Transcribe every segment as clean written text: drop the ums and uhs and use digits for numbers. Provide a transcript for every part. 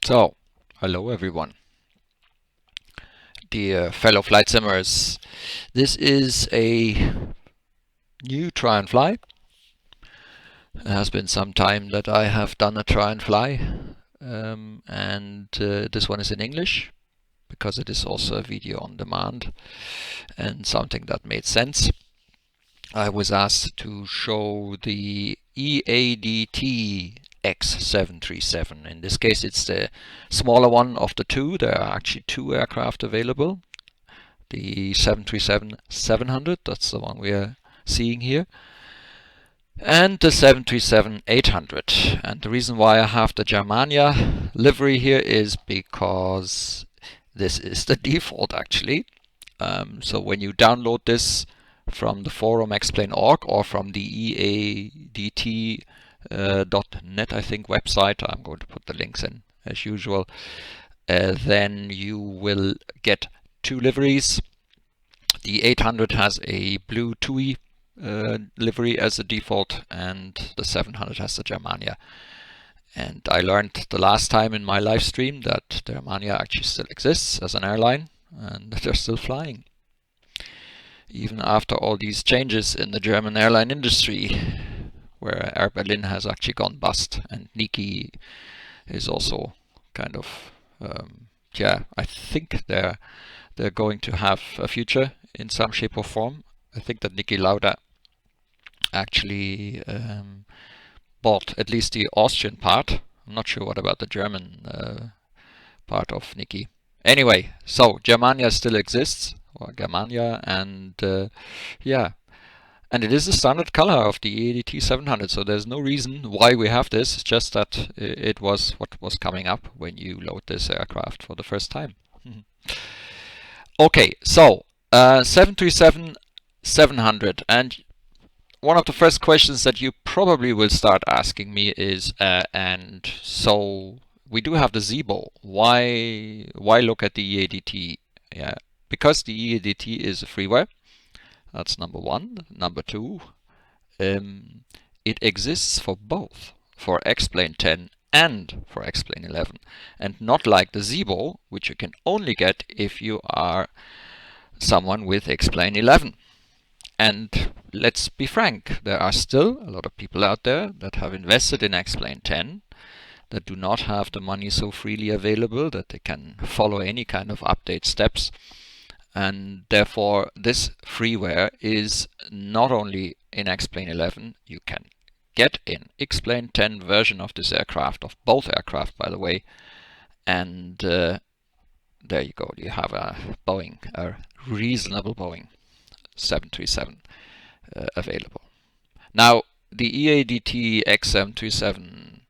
So, hello everyone, dear fellow flight simmers. This is a new try and fly. It has been some time that I have done a try and fly, and this one is in English because it is also a video on demand and something that made sense. I was asked to show the EADT x737. In this case, it's the smaller one of the two. There are actually two aircraft available. The 737-700, that's the one we are seeing here, and the 737-800. And the reason why I have the Germania livery here is because this is the default actually. So when you download this from the forum explain.org or from the EADT.net, I think, website, I'm going to put the links in as usual, then you will get two liveries. The 800 has a blue TUI livery as a default, and the 700 has the Germania. And I learned the last time in my live stream that the Germania actually still exists as an airline and that they're still flying. Even after all these changes in the German airline industry, where Air Berlin has actually gone bust and Niki is also kind of, I think they're going to have a future in some shape or form. I think that Niki Lauda actually bought at least the Austrian part. I'm not sure what about the German part of Niki. Anyway, so Germania still exists, or Germania, and and it is the standard color of the EADT 700, so there's no reason why we have this. It's just that it was what was coming up when you load this aircraft for the first time. Okay, so 737-700, and one of the first questions that you probably will start asking me is, and so we do have the ZIBO. Why look at the EADT? Yeah, because the EADT is a freeware. That's number one. Number two, it exists for both, for X-Plane 10 and for X-Plane 11, and not like the ZIBO, which you can only get if you are someone with X-Plane 11. And let's be frank, there are still a lot of people out there that have invested in X-Plane 10 that do not have the money so freely available that they can follow any kind of update steps. And therefore, this freeware is not only in X-Plane 11, you can get in X-Plane 10 version of this aircraft, of both aircraft, by the way. And there you go, you have a Boeing, a reasonable Boeing 737 available. Now, the EADT X737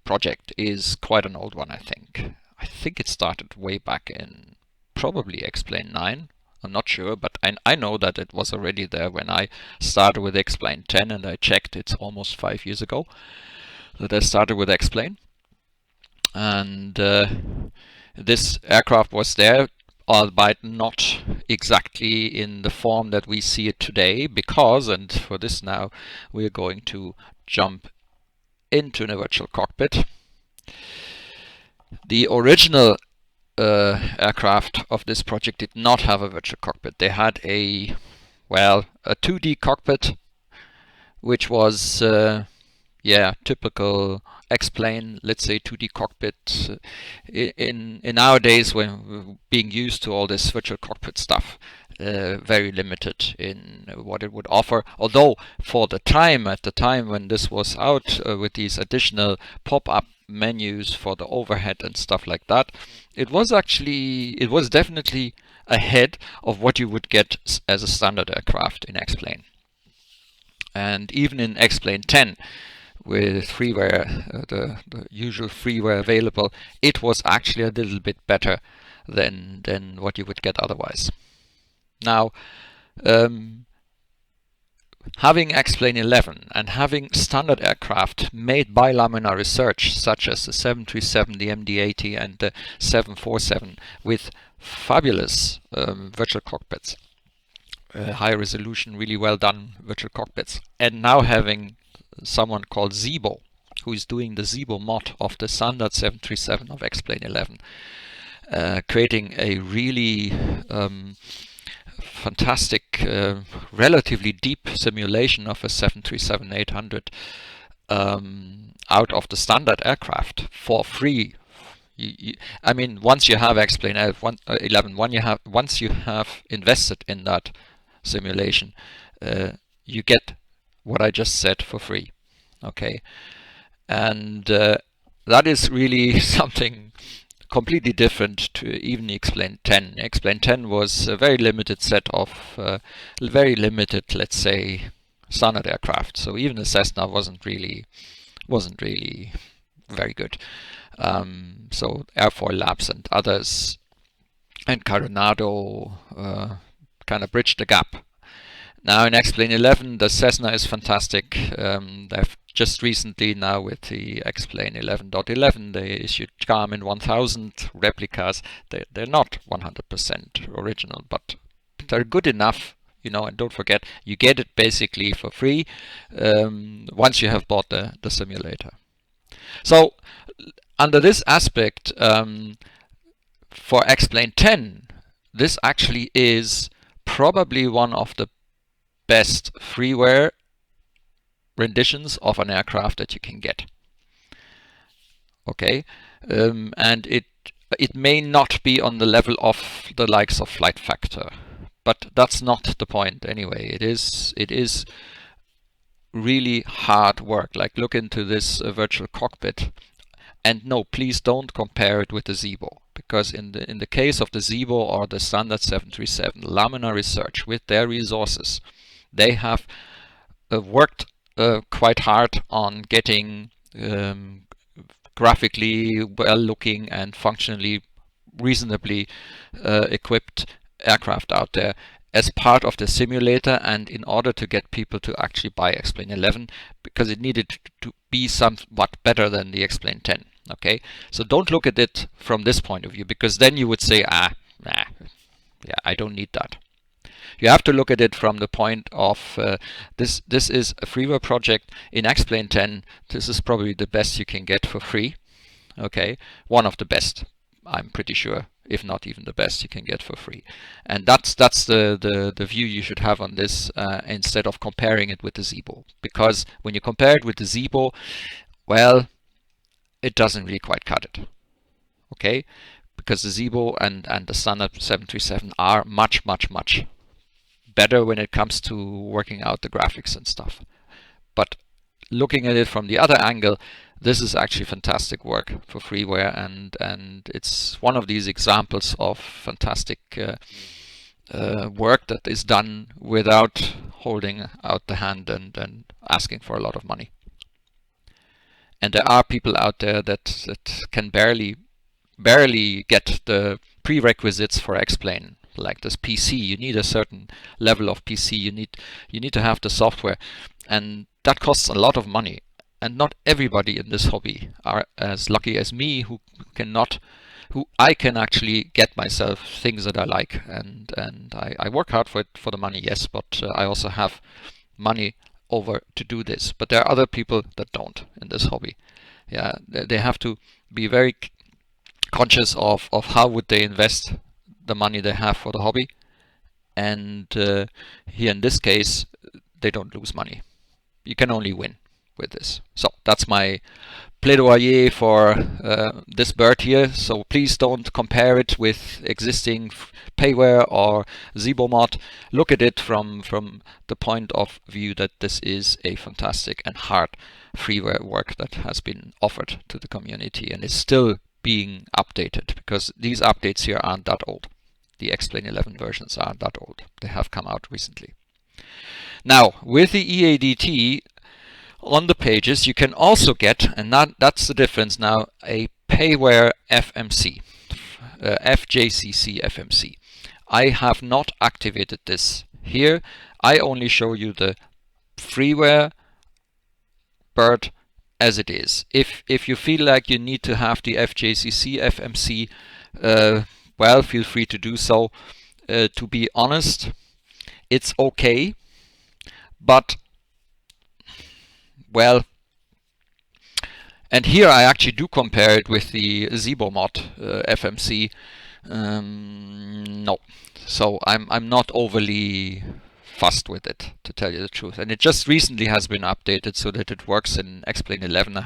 project is quite an old one, I think. I think it started way back in probably X-Plane 9. I'm not sure, but I know that it was already there when I started with X-Plane 10, and I checked, it's almost 5 years ago that I started with X-Plane. And this aircraft was there, albeit not exactly in the form that we see it today, because, and for this now, we're going to jump into a virtual cockpit. The original aircraft of this project did not have a virtual cockpit. They had a 2D cockpit, which was typical X-Plane, let's say 2D cockpit in nowadays when being used to all this virtual cockpit stuff. Very limited in what it would offer, although at the time when this was out with these additional pop-up menus for the overhead and stuff like that, it was definitely ahead of what you would get as a standard aircraft in X-Plane. And even in X-Plane 10 with freeware, the usual freeware available, it was actually a little bit better than what you would get otherwise. Now, having X-Plane 11 and having standard aircraft made by Laminar Research, such as the 737, the MD-80 and the 747 with fabulous virtual cockpits, high resolution, really well done virtual cockpits, and now having someone called ZIBO who is doing the ZIBO mod of the standard 737 of XP11, creating a really fantastic, relatively deep simulation of a 737-800 out of the standard aircraft for free. I mean, once you have XP11, once you have invested in that simulation, you get what I just said for free. Okay, and that is really something completely different to even XP10. XP10 was a very limited set of very limited, let's say, standard aircraft. So even the Cessna wasn't really very good. So Airfoil Labs and others and Coronado kind of bridged the gap. Now in XP11, the Cessna is fantastic. They've just recently, now with the XP11.11, they issued Garmin 1000 replicas. They're not 100% original, but they're good enough, you know. And don't forget, you get it basically for free once you have bought the simulator. So under this aspect, for XP10, this actually is probably one of the best freeware renditions of an aircraft that you can get. Okay, and it may not be on the level of the likes of Flight Factor, but that's not the point anyway. It is really hard work. Like, look into this virtual cockpit, and no, please don't compare it with the ZIBO, because in the case of the ZIBO or the standard 737, Laminar Research, with their resources, they have worked quite hard on getting graphically well-looking and functionally reasonably equipped aircraft out there as part of the simulator, and in order to get people to actually buy XP11, because it needed to be somewhat better than the XP10. Okay, so don't look at it from this point of view, because then you would say, yeah, I don't need that. You have to look at it from the point of this is a freeware project in XP10. This is probably the best you can get for free. Okay, one of the best, I'm pretty sure, if not even the best you can get for free. And that's the view you should have on this, instead of comparing it with the ZIBO. Because when you compare it with the ZIBO, well, it doesn't really quite cut it. Okay, because the ZIBO and the standard 737 are much better when it comes to working out the graphics and stuff. But looking at it from the other angle, this is actually fantastic work for freeware, and it's one of these examples of fantastic work that is done without holding out the hand and asking for a lot of money. And there are people out there that can barely get the prerequisites for X-Plane, like this PC. You need a certain level of PC. You need to have the software, and that costs a lot of money. And not everybody in this hobby are as lucky as me, who I can actually get myself things that I like, and I work hard for the money, yes, but I also have money over to do this. But there are other people that don't in this hobby. Yeah, they have to be very conscious of how would they invest the money they have for the hobby, and here in this case they don't lose money. You can only win with this. So that's my plaidoyer for this bird here. So please don't compare it with existing payware or ZIBO mod. Look at it from the point of view that this is a fantastic and hard freeware work that has been offered to the community and is still being updated, because these updates here aren't that old. The XP11 versions aren't that old. They have come out recently. Now, with the EADT on the pages, you can also get, and that's the difference now, a payware FMC, FJCC FMC. I have not activated this here. I only show you the freeware bird as it is. If you feel like you need to have the FJCC FMC, well, feel free to do so. To be honest, it's okay, but well, And here I actually do compare it with the Zibo mod FMC. No, so I'm not overly fussed with it, to tell you the truth. And it just recently has been updated so that it works in XP11.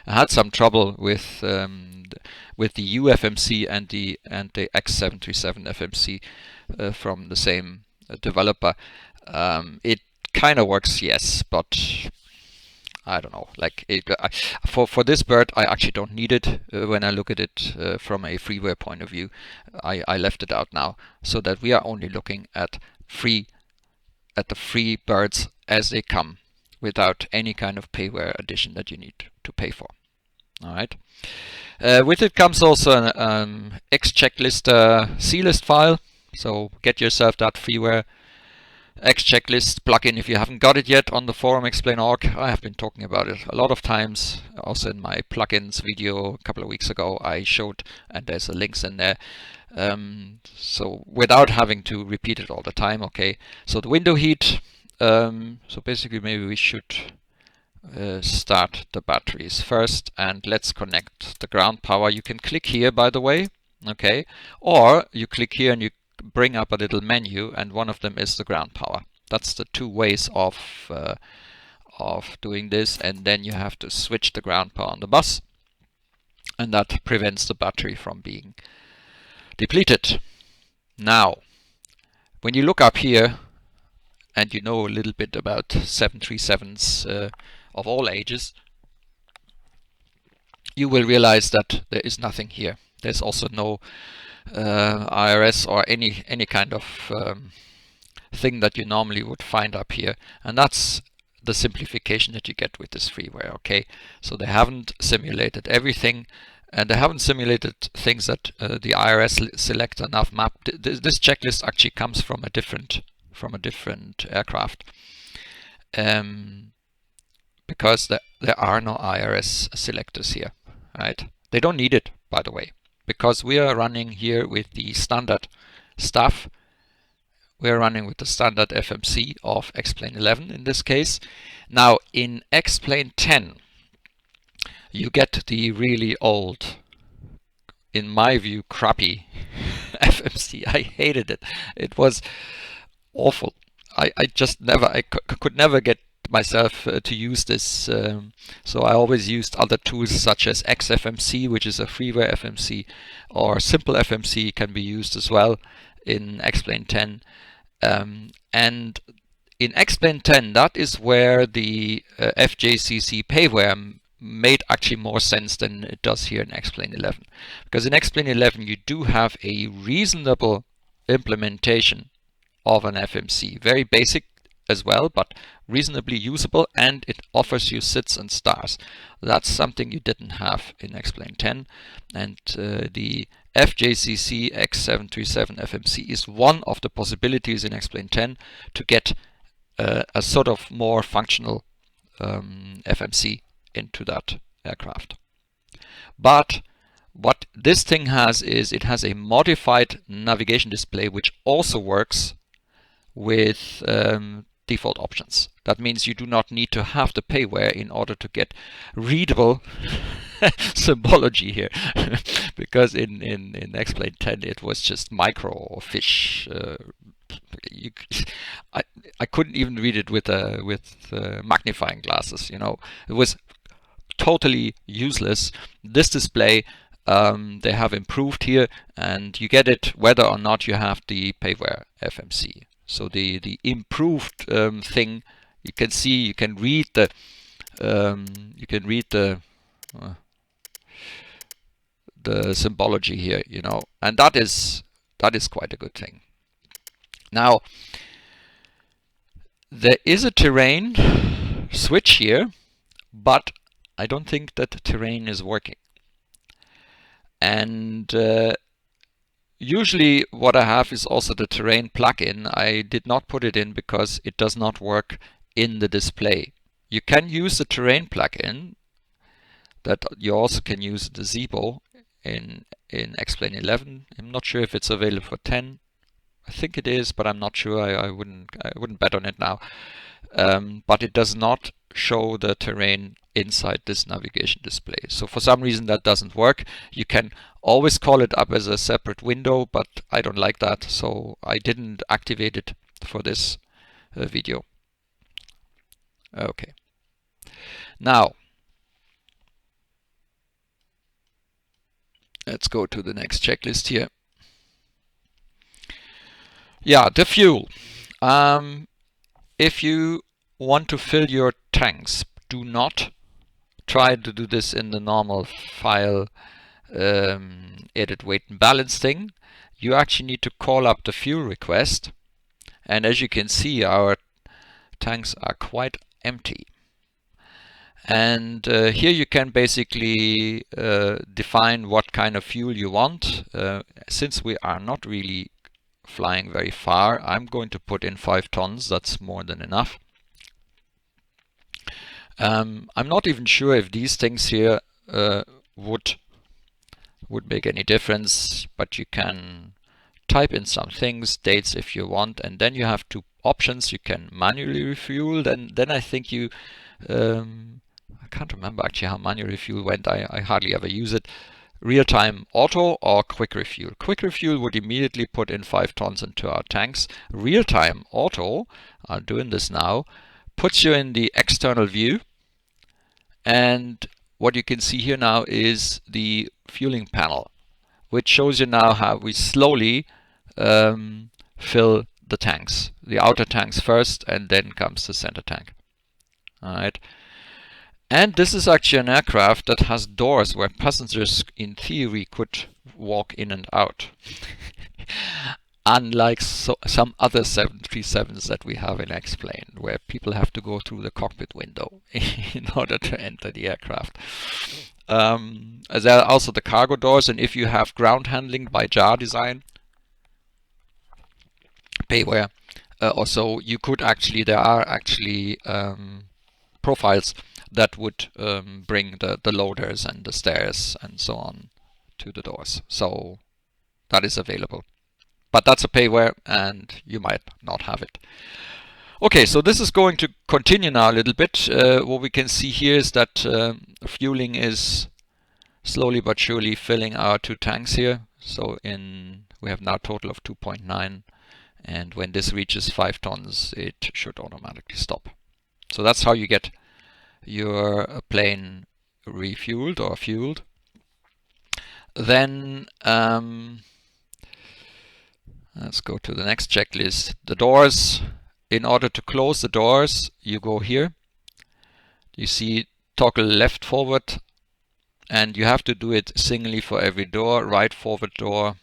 I had some trouble with the UFMC and the x737 FMC from the same developer. It kind of works, yes, but I don't know. Like for this bird, I actually don't need it. When I look at it from a freeware point of view, I left it out now so that we are only looking at the free birds as they come, without any kind of payware addition that you need to pay for. All right. With it comes also an X checklist CList file. So get yourself that freeware X checklist plugin if you haven't got it yet on the forum explain.org. I have been talking about it a lot of times. Also in my plugins video a couple of weeks ago I showed, and there's a links in there. So without having to repeat it all the time. Okay, so the window heat. So basically maybe we should start the batteries first, and let's connect the ground power. You can click here, by the way, okay, or you click here and you bring up a little menu, and one of them is the ground power. That's the two ways of doing this, and then you have to switch the ground power on the bus, and that prevents the battery from being depleted. Now, when you look up here and you know a little bit about 737s of all ages, you will realize that there is nothing here. There's also no IRS or any kind of thing that you normally would find up here, and that's the simplification that you get with this freeware. Okay, so they haven't simulated everything, and they haven't simulated things that the IRS selector nav map. This checklist actually comes from a different aircraft, because there are no IRS selectors here, right? They don't need it, by the way, because we are running here with the standard stuff. We are running with the standard FMC of XP11 in this case. Now in XP10 you get the really old, in my view, crappy FMC. I hated it. It was awful. I just never, could never get myself to use this. So I always used other tools such as XFMC, which is a freeware FMC, or simple FMC can be used as well in XP10. And in XP10, that is where the FJCC payware made actually more sense than it does here in XP11. Because in XP11 you do have a reasonable implementation of an FMC. Very basic as well, but reasonably usable, and it offers you sits and stars. That's something you didn't have in XP10, and the FJCC x737 FMC is one of the possibilities in XP10 to get a sort of more functional FMC into that aircraft. But what this thing has is it has a modified navigation display which also works with default options. That means you do not need to have the payware in order to get readable symbology here, because in XP10 it was just micro fish. I couldn't even read it with magnifying glasses. You know, it was totally useless. This display they have improved here, and you get it whether or not you have the payware FMC. So the improved thing, you can see, you can read the symbology here, you know, and that is quite a good thing. Now there is a terrain switch here, but I don't think that terrain is working. And usually what I have is also the terrain plugin. I did not put it in because it does not work in the display. You can use the terrain plugin that you also can use the Zibo in XP11. I'm not sure if it's available for 10. I think it is, but I'm not sure. I wouldn't bet on it now. But it does not show the terrain inside this navigation display. So for some reason that doesn't work. You can always call it up as a separate window, but I don't like that, so I didn't activate it for this video. Okay. Now, let's go to the next checklist here. Yeah, the fuel. If you want to fill your tanks, do not try to do this in the normal file edit weight and balance thing. You actually need to call up the fuel request, and as you can see, our tanks are quite empty. And here you can basically define what kind of fuel you want. Since we are not really flying very far, I'm going to put in 5 tons. That's more than enough. I'm not even sure if these things here would make any difference, but you can type in some things, dates if you want, and then you have 2 options. You can manually refuel, and then I think you I can't remember actually how manual refuel went. I hardly ever use it. Real-time auto or quick refuel. Quick refuel would immediately put in 5 tons into our tanks. Real-time auto, I'm doing this now, puts you in the external view, and what you can see here now is the fueling panel, which shows you now how we slowly fill the tanks. The outer tanks first, and then comes the center tank. All right. And this is actually an aircraft that has doors where passengers in theory could walk in and out. Unlike some other 737s that we have in X-Plane, where people have to go through the cockpit window in order to enter the aircraft. There are also the cargo doors, and if you have ground handling by jar design, payware, also you could actually, there are actually profiles that would bring the loaders and the stairs and so on to the doors. So that is available. But that's a payware and you might not have it. Okay, so this is going to continue now a little bit. What we can see here is that fueling is slowly but surely filling our 2 tanks here. So we have now a total of 2.9, and when this reaches 5 tons, it should automatically stop. So that's how you get your plane refueled or fueled. Then let's go to the next checklist. The doors. In order to close the doors, you go here. You see toggle left forward, and you have to do it singly for every door. Right forward door,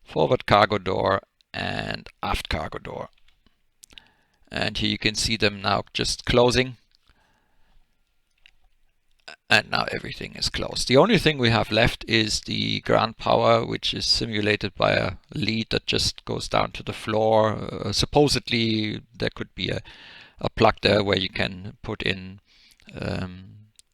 forward cargo door, and aft cargo door. And here you can see them now just closing. And now everything is closed. The only thing we have left is the ground power, which is simulated by a lead that just goes down to the floor. Supposedly there could be a plug there where you can put in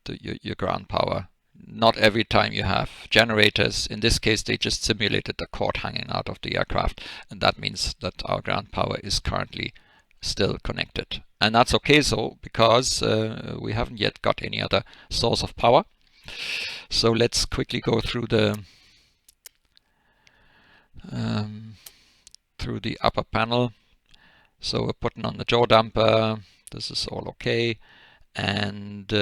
your ground power. Not every time you have generators. In this case, they just simulated the cord hanging out of the aircraft, and that means that our ground power is currently still connected. And that's okay, so because we haven't yet got any other source of power. So let's quickly go through the upper panel. So we're putting on the jaw damper. This is all okay, and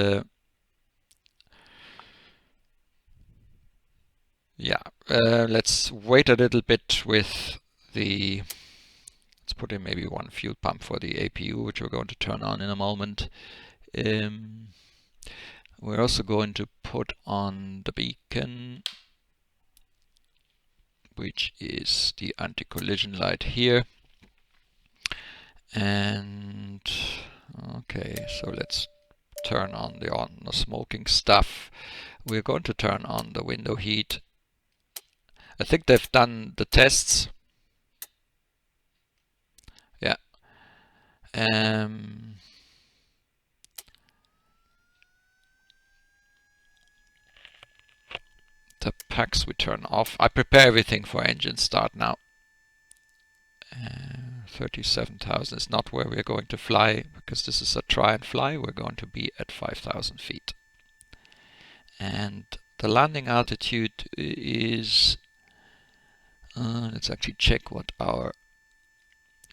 yeah, let's wait a little bit with the. Let's put in maybe 1 fuel pump for the APU, which we're going to turn on in a moment. We're also going to put on the beacon, which is the anti-collision light here. And okay, so let's turn on the smoking stuff. We're going to turn on the window heat. I think they've done the tests. Yeah. The packs we turn off. I prepare everything for engine start now. 37,000 is not where we're going to fly, because this is a try and fly. We're going to be at 5,000 feet. And the landing altitude is, let's actually check what our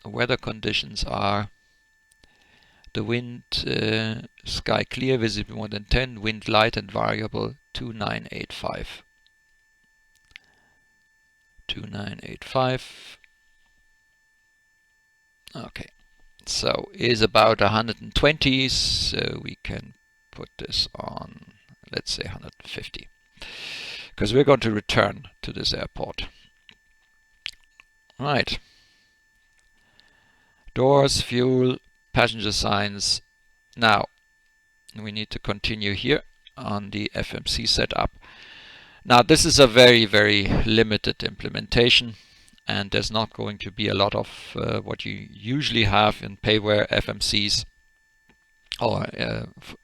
weather conditions are. The wind, sky clear, visibility more than 10, wind light and variable 2985. 2985. Okay, so is about 120, so we can put this on, let's say 150, because we're going to return to this airport. Right. Doors, fuel, passenger signs. Now we need to continue here on the FMC setup. Now this is a very, very limited implementation, and there's not going to be a lot of what you usually have in payware FMCs, or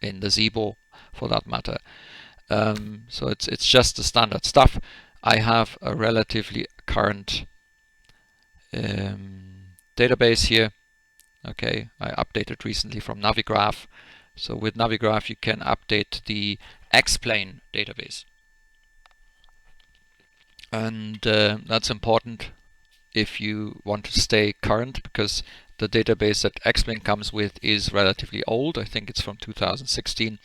in the Zibo for that matter. So it's just the standard stuff. I have a relatively current database here. Okay, I updated recently from Navigraph. So with Navigraph you can update the X-plane database. And that's important if you want to stay current, because the database that X-plane comes with is relatively old. I think it's from 2016.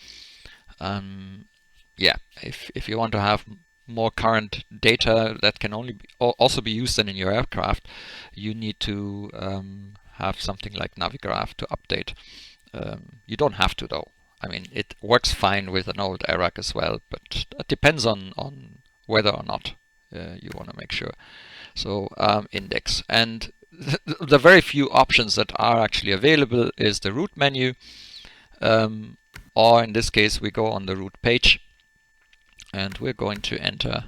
Yeah, if you want to have more current data that can only also be used then in your aircraft, you need to have something like Navigraph to update. You don't have to though. I mean, it works fine with an old ARAC as well, but it depends on whether or not you want to make sure. So index, and the very few options that are actually available is the route menu, or in this case we go on the route page, and we're going to enter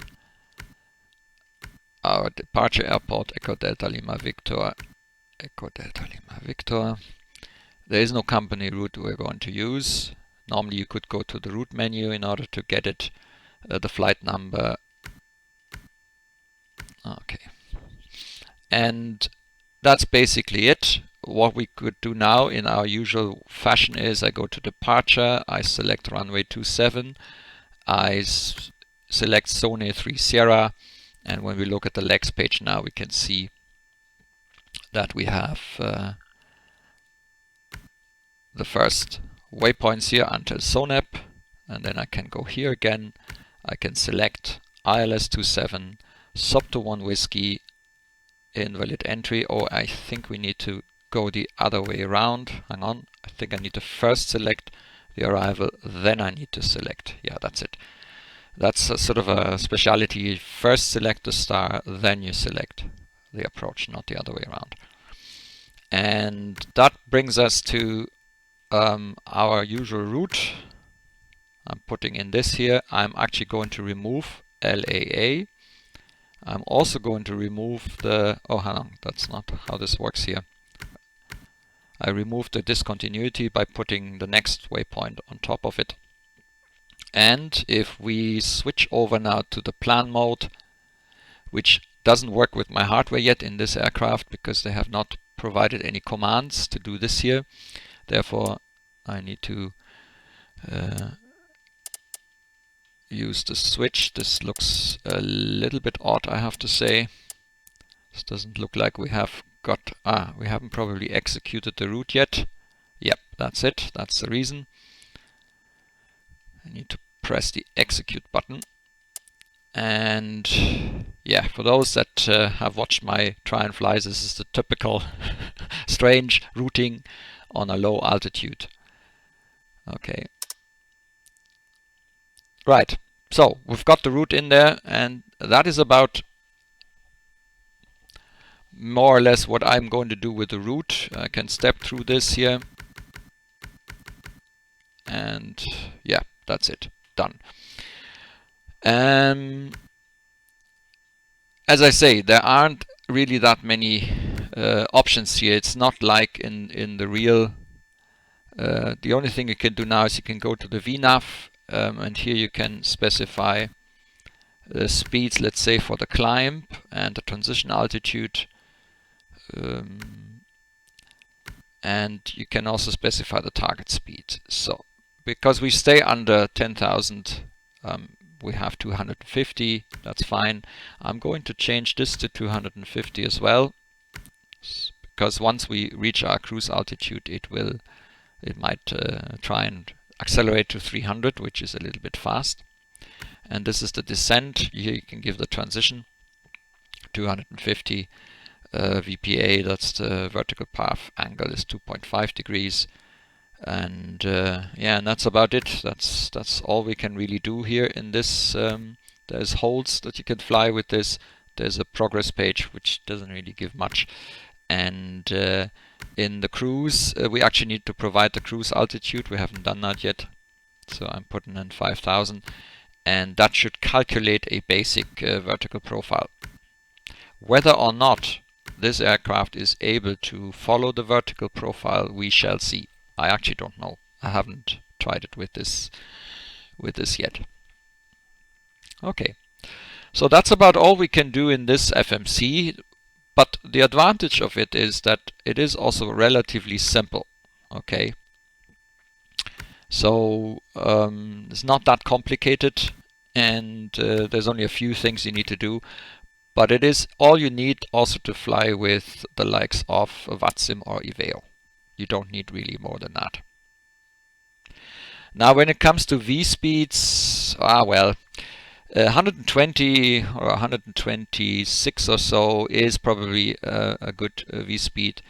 our departure airport, Echo Delta Lima Victor, Echo Delta Lima Victor. There is no company route we're going to use. Normally you could go to the route menu in order to get it, the flight number. Okay. And that's basically it. What we could do now in our usual fashion is I go to departure, I select runway 27, I select Zone 3 Sierra, and when we look at the legs page now we can see that we have the first waypoints here until SONAP, and then I can go here again, I can select ILS 27, SOP to 1 Whiskey, invalid entry, or I think we need to go the other way around. Hang on, I think I need to first select the arrival, then I need to select, yeah, that's it. That's a sort of a speciality. First select the star, then you select the approach, not the other way around. And that brings us to our usual route. I'm putting in this here. I'm actually going to remove LAA. I'm also going to remove the, oh hang on, that's not how this works here. I removed the discontinuity by putting the next waypoint on top of it. And if we switch over now to the plan mode, which doesn't work with my hardware yet in this aircraft because they have not provided any commands to do this here. Therefore, I need to use the switch. This looks a little bit odd, I have to say. This doesn't look like we have got, we haven't probably executed the route yet. Yep, that's it, that's the reason. I need to press the execute button. And yeah, for those that have watched my try and flies, this is the typical strange routing on a low altitude. Okay. Right, so we've got the route in there, and that is about more or less what I'm going to do with the route. I can step through this here, and yeah, that's it, done. As I say, there aren't really that many options here. It's not like in the real. The only thing you can do now is you can go to the VNAV, and here you can specify the speeds, let's say for the climb, and the transition altitude. and you can also specify the target speed. So because we stay under 10,000, we have 250, that's fine. I'm going to change this to 250 as well, because once we reach our cruise altitude, it might try and accelerate to 300, which is a little bit fast. And this is the descent. Here you can give the transition 250 VPA. That's the vertical path angle is 2.5 degrees. And yeah, and that's about it. That's all we can really do here in this. There's holds that you can fly with this. There's a progress page which doesn't really give much. And in the cruise, we actually need to provide the cruise altitude. We haven't done that yet. So I'm putting in 5,000. And that should calculate a basic vertical profile. Whether or not this aircraft is able to follow the vertical profile, we shall see. I actually don't know. I haven't tried it with this yet. Okay, so that's about all we can do in this FMC. But the advantage of it is that it is also relatively simple. Okay, so it's not that complicated, and there's only a few things you need to do. But it is all you need also to fly with the likes of VATSIM or Iveo. You don't need really more than that. Now when it comes to V-speeds, well, 120 or 126 or so is probably a good V-speed.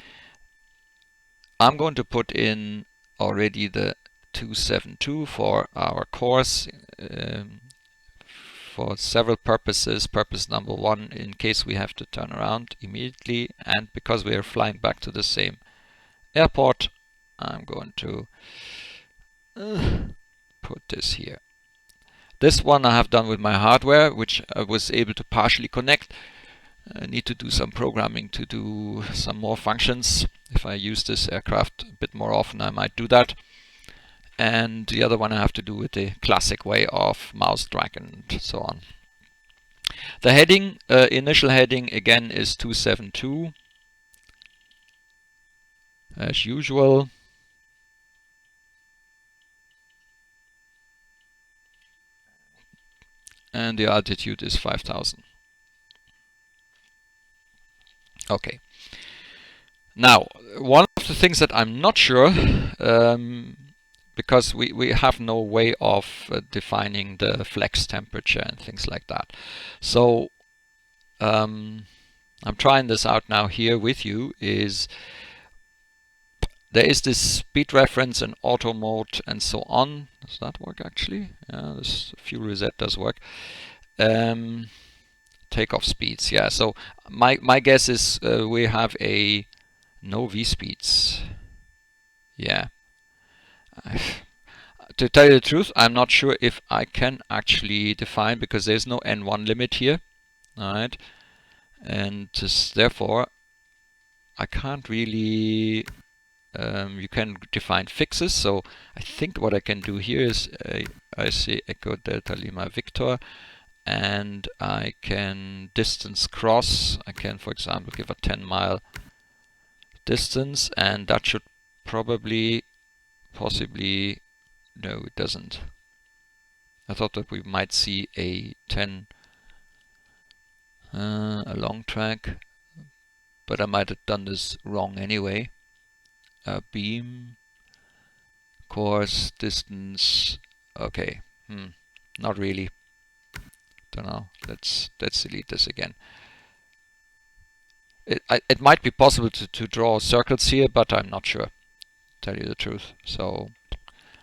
I'm going to put in already the 272 for our course. For several purposes. Purpose number one, in case we have to turn around immediately, and because we are flying back to the same airport, I'm going to put this here. This one I have done with my hardware, which I was able to partially connect. I need to do some programming to do some more functions. If I use this aircraft a bit more often, I might do that. And the other one I have to do with the classic way of mouse drag and so on. The heading, initial heading again is 272 as usual. And the altitude is 5,000. Okay. Now, one of the things that I'm not sure, because we have no way of defining the flex temperature and things like that. So I'm trying this out now here with you. There is this speed reference and auto mode and so on. Does that work actually? Yeah, this fuel reset does work. Takeoff speeds, yeah. So my guess is we have a no V speeds. Yeah. To tell you the truth, I'm not sure if I can actually define, because there's no N1 limit here, alright, and therefore I can't really. You can define fixes. So I think what I can do here is I say Echo Delta Lima Victor, and I can distance cross. I can, for example, give a 10-mile distance, and that should possibly. No, it doesn't. I thought that we might see a 10, a long track, but I might have done this wrong anyway. Beam, course, distance. Okay, not really. Don't know. Let's delete this again. It might be possible to draw circles here, but I'm not sure. Tell you the truth. So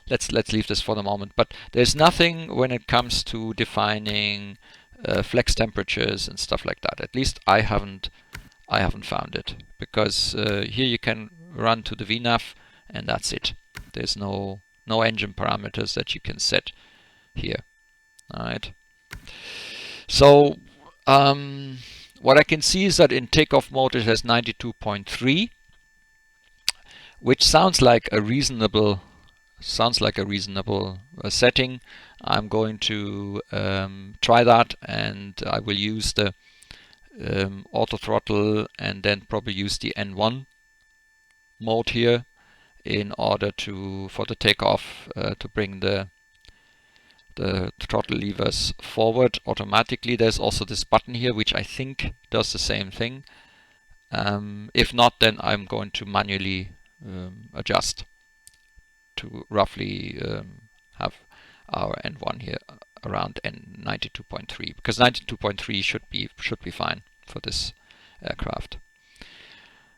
let's leave this for the moment. But there's nothing when it comes to defining flex temperatures and stuff like that. At least I haven't found it, because here you can run to the VNAV and that's it. There's no engine parameters that you can set here. All right. So what I can see is that in takeoff mode it has 92.3, which sounds like a reasonable setting. I'm going to try that, and I will use the auto throttle and then probably use the N1 mode here in order for the takeoff to bring the throttle levers forward automatically. There's also this button here which I think does the same thing. If not, then I'm going to manually adjust to roughly have our N1 here around N92.3, because 92.3 should be fine for this aircraft.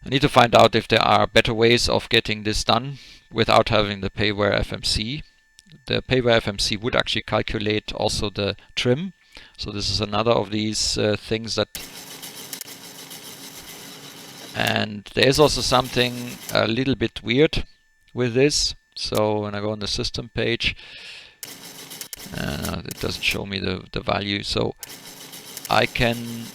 I need to find out if there are better ways of getting this done without having the Payware FMC. The Payware FMC would actually calculate also the trim. So this is another of these things that... And there is also something a little bit weird with this. So when I go on the system page, it doesn't show me the value. So I can...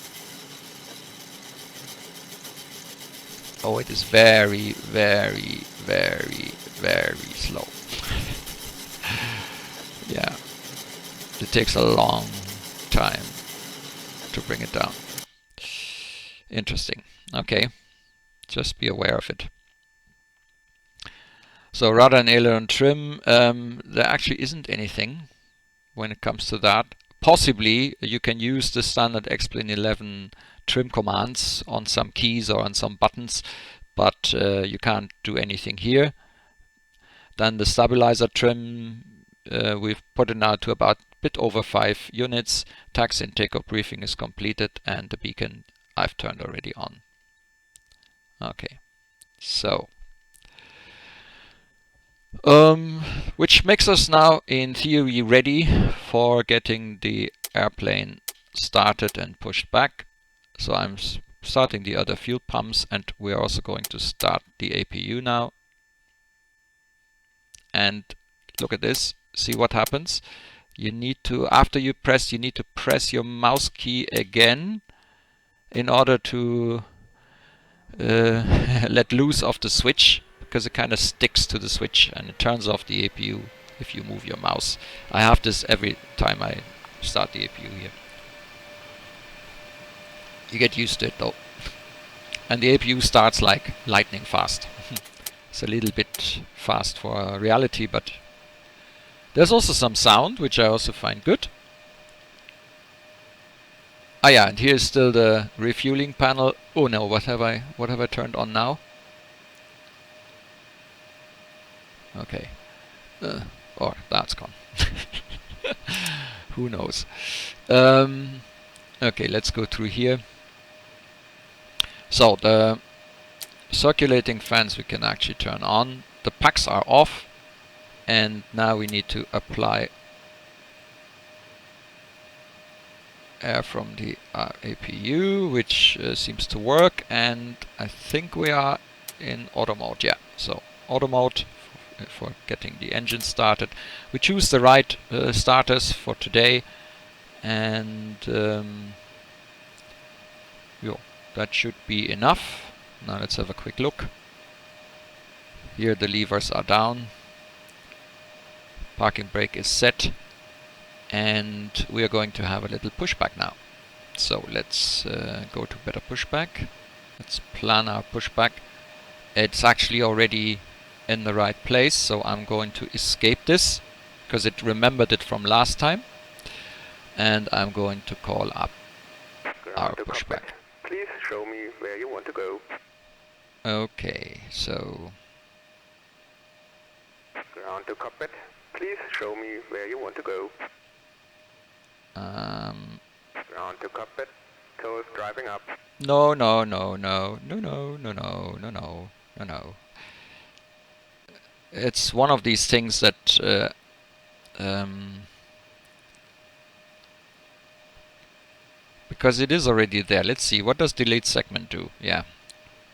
Oh, it is very, very, very, very slow. Yeah, it takes a long time to bring it down. Interesting. Okay, just be aware of it. So rudder and aileron trim, there actually isn't anything when it comes to that. Possibly you can use the standard XP11 trim commands on some keys or on some buttons, but you can't do anything here. Then the stabilizer trim, we've put it now to about a bit over 5 units. Taxi and takeoff briefing is completed, and the beacon I've turned already on. Okay, so which makes us now in theory ready for getting the airplane started and pushed back. So I'm starting the other fuel pumps, and we are also going to start the APU now. And look at this, see what happens. You need to, after you press, you need to press your mouse key again in order to let loose of the switch, because it kind of sticks to the switch and it turns off the APU if you move your mouse. I have this every time I start the APU here. You get used to it though. And the APU starts like lightning fast. It's a little bit fast for reality, but there's also some sound, which I also find good. Ah yeah, and here's still the refueling panel. Oh no, what have I turned on now? Okay. Or that's gone. Who knows? Okay, let's go through here. So the circulating fans we can actually turn on. The packs are off, and now we need to apply air from the APU, which seems to work, and I think we are in auto mode. Yeah, so auto mode for getting the engine started. We choose the right starters for today, and that should be enough. Now let's have a quick look. Here the levers are down, parking brake is set, and we are going to have a little pushback now. So let's go to better pushback. Let's plan our pushback. It's actually already in the right place, so I'm going to escape this because it remembered it from last time, and I'm going to call up our pushback. Please show me where you want to go. Okay, so Ground to cockpit. Please show me where you want to go. Ground to cockpit. Toes driving up. No. It's one of these things that because it is already there. Let's see, what does delete segment do? Yeah,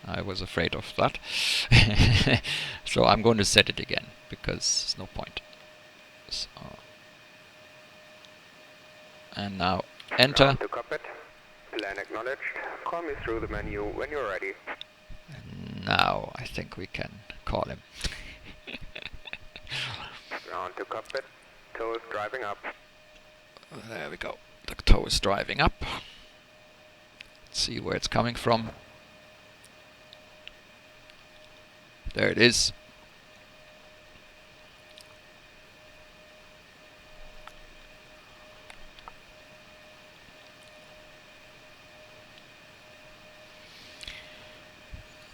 I was afraid of that. So I'm going to set it again because there's no point. So, and now enter. Ground to cockpit. Plan acknowledged. Call me through the menu when you're ready. And now I think we can call him. Ground to cockpit. Toes driving up. There we go. The toe is driving up. Let's see where it's coming from. There it is.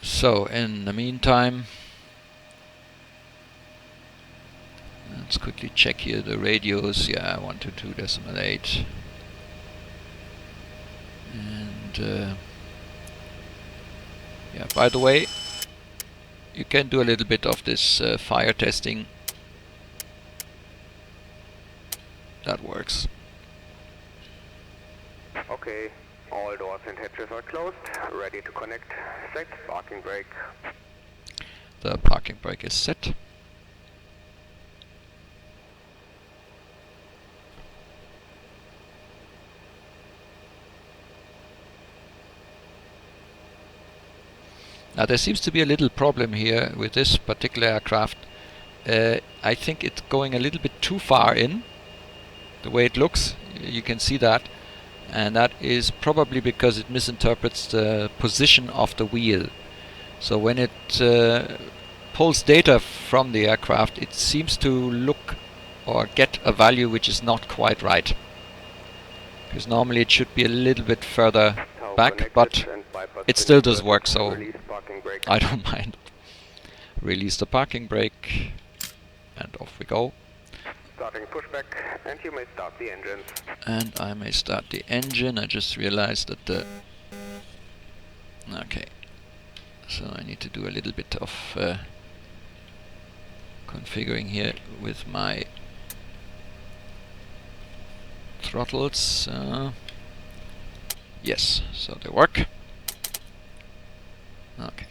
So in the meantime, let's quickly check here the radios. Yeah, 122.8. And yeah, by the way, you can do a little bit of this fire testing. That works. Okay, all doors and hatches are closed, ready to connect. Set parking brake. The parking brake is set. Now there seems to be a little problem here with this particular aircraft. I think it's going a little bit too far in, the way it looks. You can see that. And that is probably because it misinterprets the position of the wheel. So when it pulls data from the aircraft, it seems to look or get a value which is not quite right. Because normally it should be a little bit further back, but it still does work, so I don't mind. Release the parking brake, and off we go. Starting pushback, and you may start the engines. And I may start the engine. I just realized that the... Okay. So I need to do a little bit of configuring here with my throttles. Yes, so they work. Okay.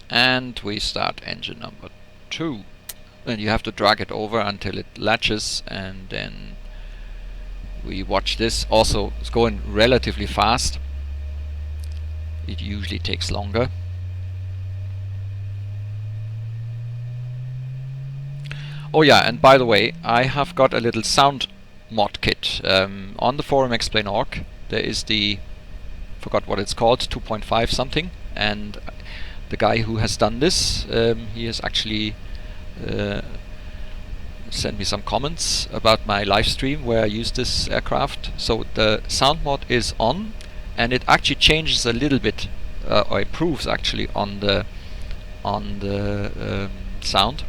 And we start engine number 2. And you have to drag it over until it latches, and then we watch this. Also, it's going relatively fast. It usually takes longer. Oh yeah, and by the way, I have got a little sound mod kit. On the forum explain.org there is the, forgot what it's called, 2.5 something, and the guy who has done this, he has actually sent me some comments about my live stream where I used this aircraft. So the sound mod is on, and it actually changes a little bit, or improves actually on the sound.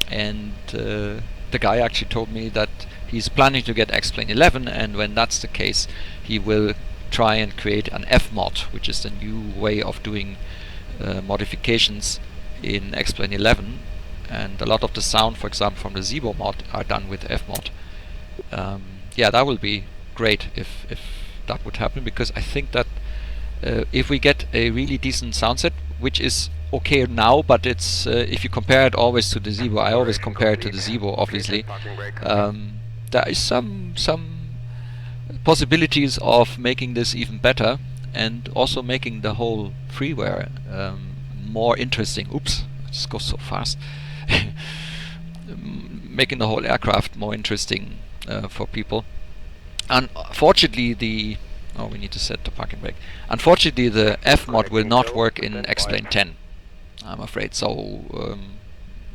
And the guy actually told me that he's planning to get XP11, and when that's the case, he will try and create an F mod, which is the new way of doing modifications in XP11. And a lot of the sound, for example, from the Zibo mod are done with Fmod. Yeah, that will be great if that would happen, because I think that if we get a really decent sound set, which is okay now, but it's if you compare it always to the Zibo, I always compare it to the Zibo, obviously. There is some possibilities of making this even better, and also making the whole freeware more interesting. Oops, it just goes so fast. Making the whole aircraft more interesting for people. Unfortunately, we need to set the parking brake. Unfortunately, the F mod will not work in X-Plane 10, I'm afraid. So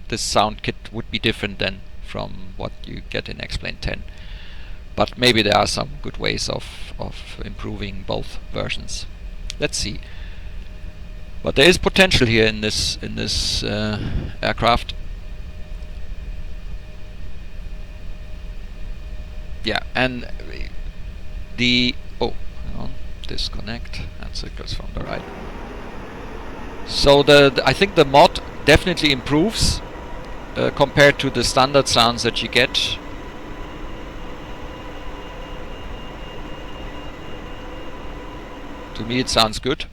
this sound kit would be different then from what you get in X-Plane 10. But maybe there are some good ways of improving both versions. Let's see. But there is potential here in this aircraft. Yeah, and the hang on, disconnect and circles from the right. So I think the mod definitely improves compared to the standard sounds that you get. To me, it sounds good.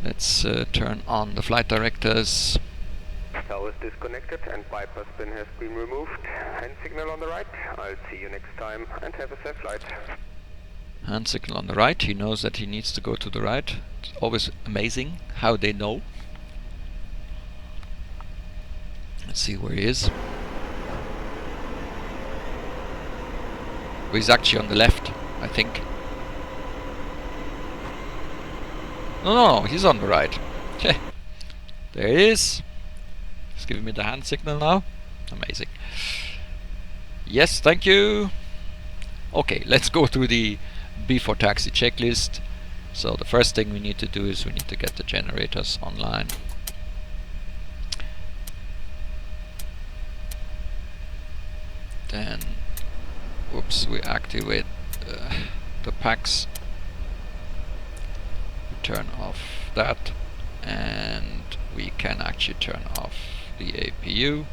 Let's turn on the flight directors. Tow is disconnected and bypass pin has been removed. Hand signal on the right. I'll see you next time, and have a safe flight. Hand signal on the right. He knows that he needs to go to the right. It's always amazing how they know. Let's see where he is. He's actually on the left, I think. No, he's on the right. There it is. It's giving me the hand signal now. Amazing. Yes, thank you. Okay, let's go through the before taxi checklist. So the first thing we need to do is we need to get the generators online. Then, whoops, we activate the packs. We turn off that, and we can actually turn off the APU.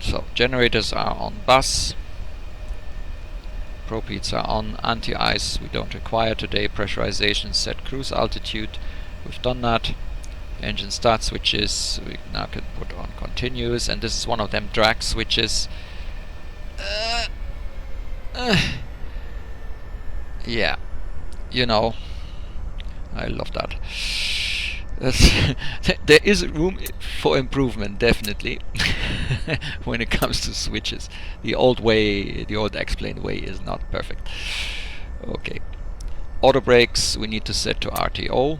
So generators are on bus. Propeats are on. Anti-ice we don't require today. Pressurization, set cruise altitude, we've done that. Engine start switches we now can put on continuous, and this is one of them drag switches. Yeah, you know, I love that. There is room for improvement, definitely, when it comes to switches. The old way, the old X-Plane way is not perfect. Okay. Auto brakes we need to set to RTO.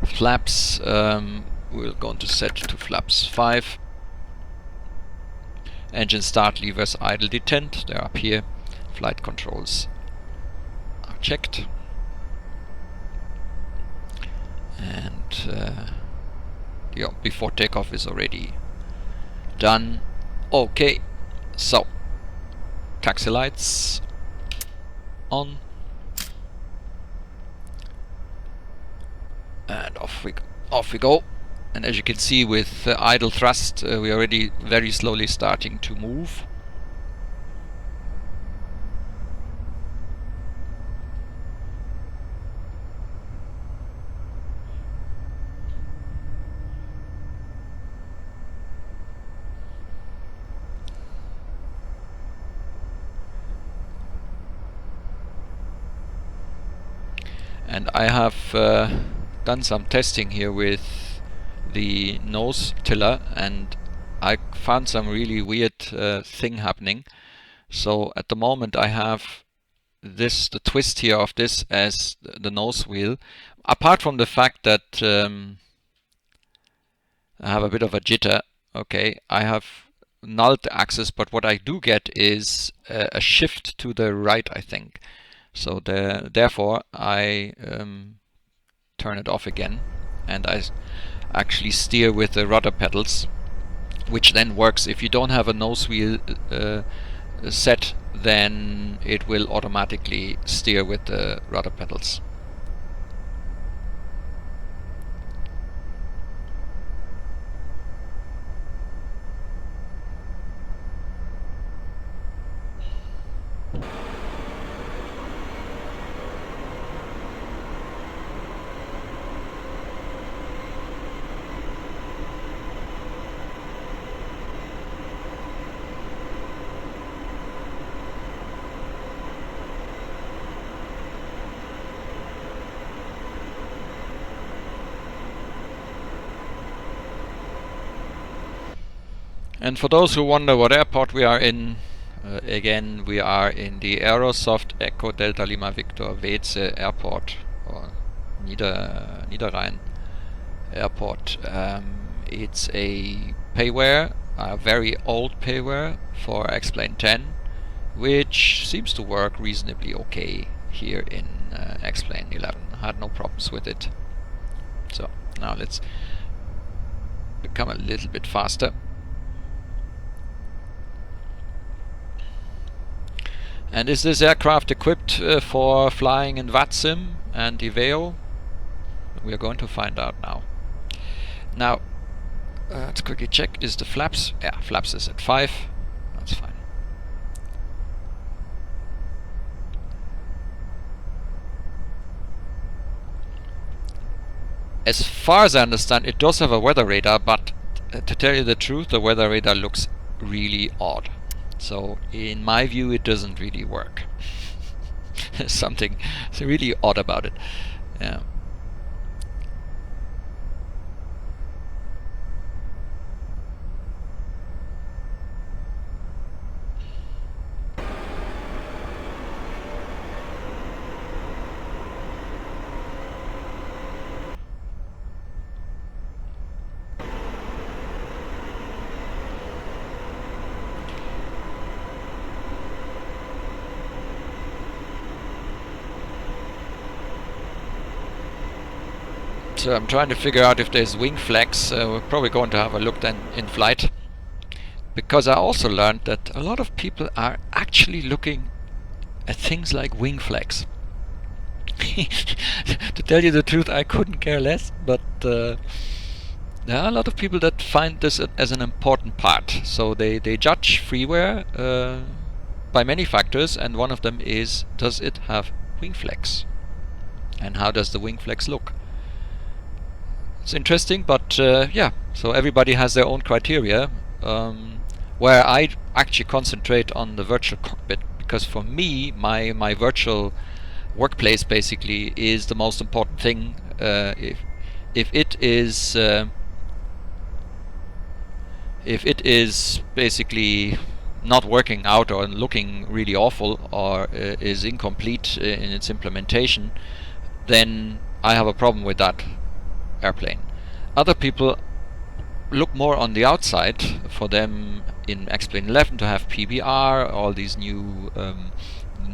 Flaps we're going to set to flaps 5. Engine start levers idle detent, they're up here. Flight controls are checked. And yeah, before takeoff is already done. Okay, so taxi lights on, and off we go. And as you can see, with idle thrust, we're already very slowly starting to move. And I have done some testing here with the nose tiller, and I found some really weird thing happening. So at the moment I have this, the twist here of this as the nose wheel. Apart from the fact that I have a bit of a jitter, okay, I have nulled the axis, but what I do get is a shift to the right, I think. So therefore I turn it off again, and I actually steer with the rudder pedals, which then works. If you don't have a nose wheel set, then it will automatically steer with the rudder pedals. And for those who wonder what airport we are in, again, we are in the Aerosoft Echo Delta Lima Victor Weze Airport, or Niederrhein Airport. It's a payware, a very old payware for X-Plane 10, which seems to work reasonably okay here in X-Plane 11. I had no problems with it. So now let's become a little bit faster. And is this aircraft equipped for flying in VATSIM and EVEO? We are going to find out now. Now, let's quickly check. Is the flaps? Yeah, flaps is at 5. That's fine. As far as I understand, it does have a weather radar, but to tell you the truth, the weather radar looks really odd. So in my view, it doesn't really work. There's something really odd about it. Yeah. I'm trying to figure out if there's wing flex. We're probably going to have a look then in flight, because I also learned that a lot of people are actually looking at things like wing flex. To tell you the truth, I couldn't care less, but there are a lot of people that find this as an important part. So they judge freeware by many factors, and one of them is, does it have wing flex? And how does the wing flex look? It's interesting, but yeah, so everybody has their own criteria, where I actually concentrate on the virtual cockpit, because for me, my virtual workplace basically is the most important thing. If it is basically not working out or looking really awful, or is incomplete in its implementation, then I have a problem with that airplane. Other people look more on the outside. For them, in XP11 to have PBR, all these new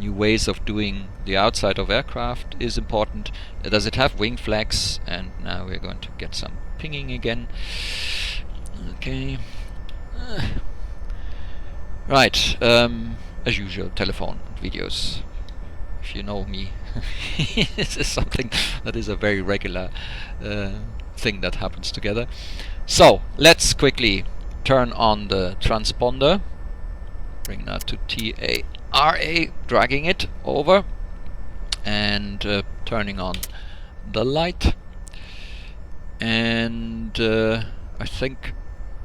ways of doing the outside of aircraft is important. Does it have wing flex? And now we're going to get some pinging again. Okay. Right. As usual, telephone videos. If you know me, this is something that is a very regular thing that happens together. So let's quickly turn on the transponder. Bring that to TARA, dragging it over, and turning on the light. And I think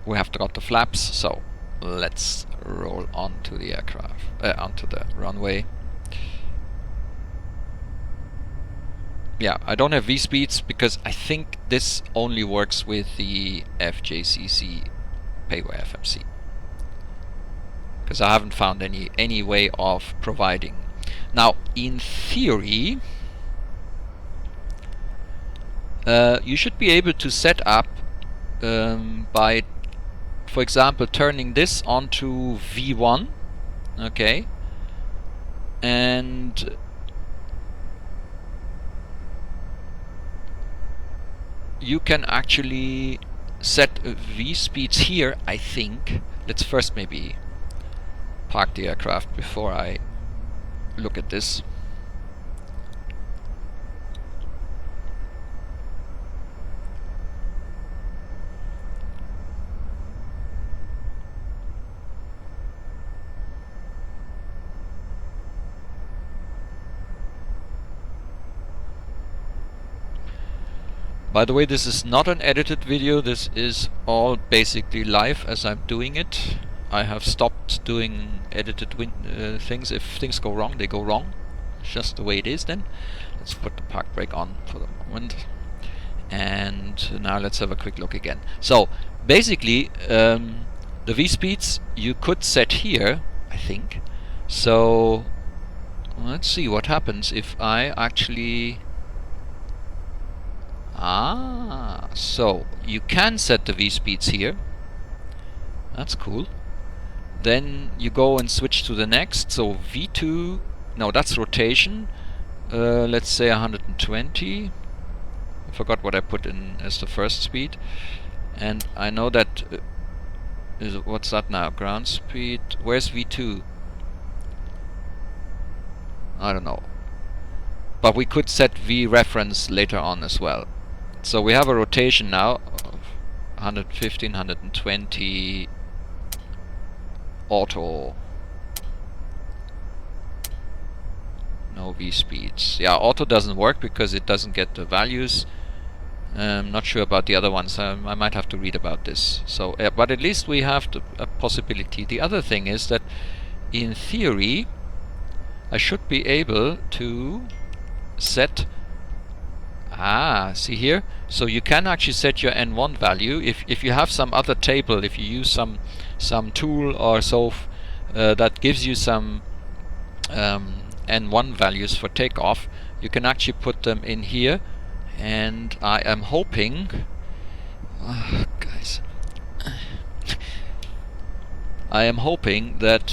we have got the flaps, so let's roll onto the aircraft, onto the runway. Yeah, I don't have V-speeds because I think this only works with the FJCC Payware FMC, because I haven't found any way of providing. Now, in theory, you should be able to set up by, for example, turning this onto V1, okay, and you can actually set V speeds here, I think. Let's first maybe park the aircraft before I look at this. By the way, this is not an edited video, this is all basically live as I'm doing it. I have stopped doing edited things. If things go wrong, they go wrong. It's just the way it is then. Let's put the park brake on for the moment. And now let's have a quick look again. So, basically, the V-speeds you could set here, I think. So, let's see what happens if I actually... so you can set the V-speeds here. That's cool. Then you go and switch to the next. So V2, no, that's rotation. Let's say 120. I forgot what I put in as the first speed. And I know that what's that now? Ground speed. Where's V2? I don't know. But we could set V reference later on as well. So we have a rotation now of 115, 120 auto. No V speeds. Yeah, auto doesn't work because it doesn't get the values. I'm not sure about the other ones. I might have to read about this. So, but at least we have a possibility. The other thing is that in theory I should be able to set... see here? So you can actually set your N1 value. If you have some other table, if you use some tool or so that gives you some N1 values for takeoff, you can actually put them in here. And I am hoping... guys. I am hoping that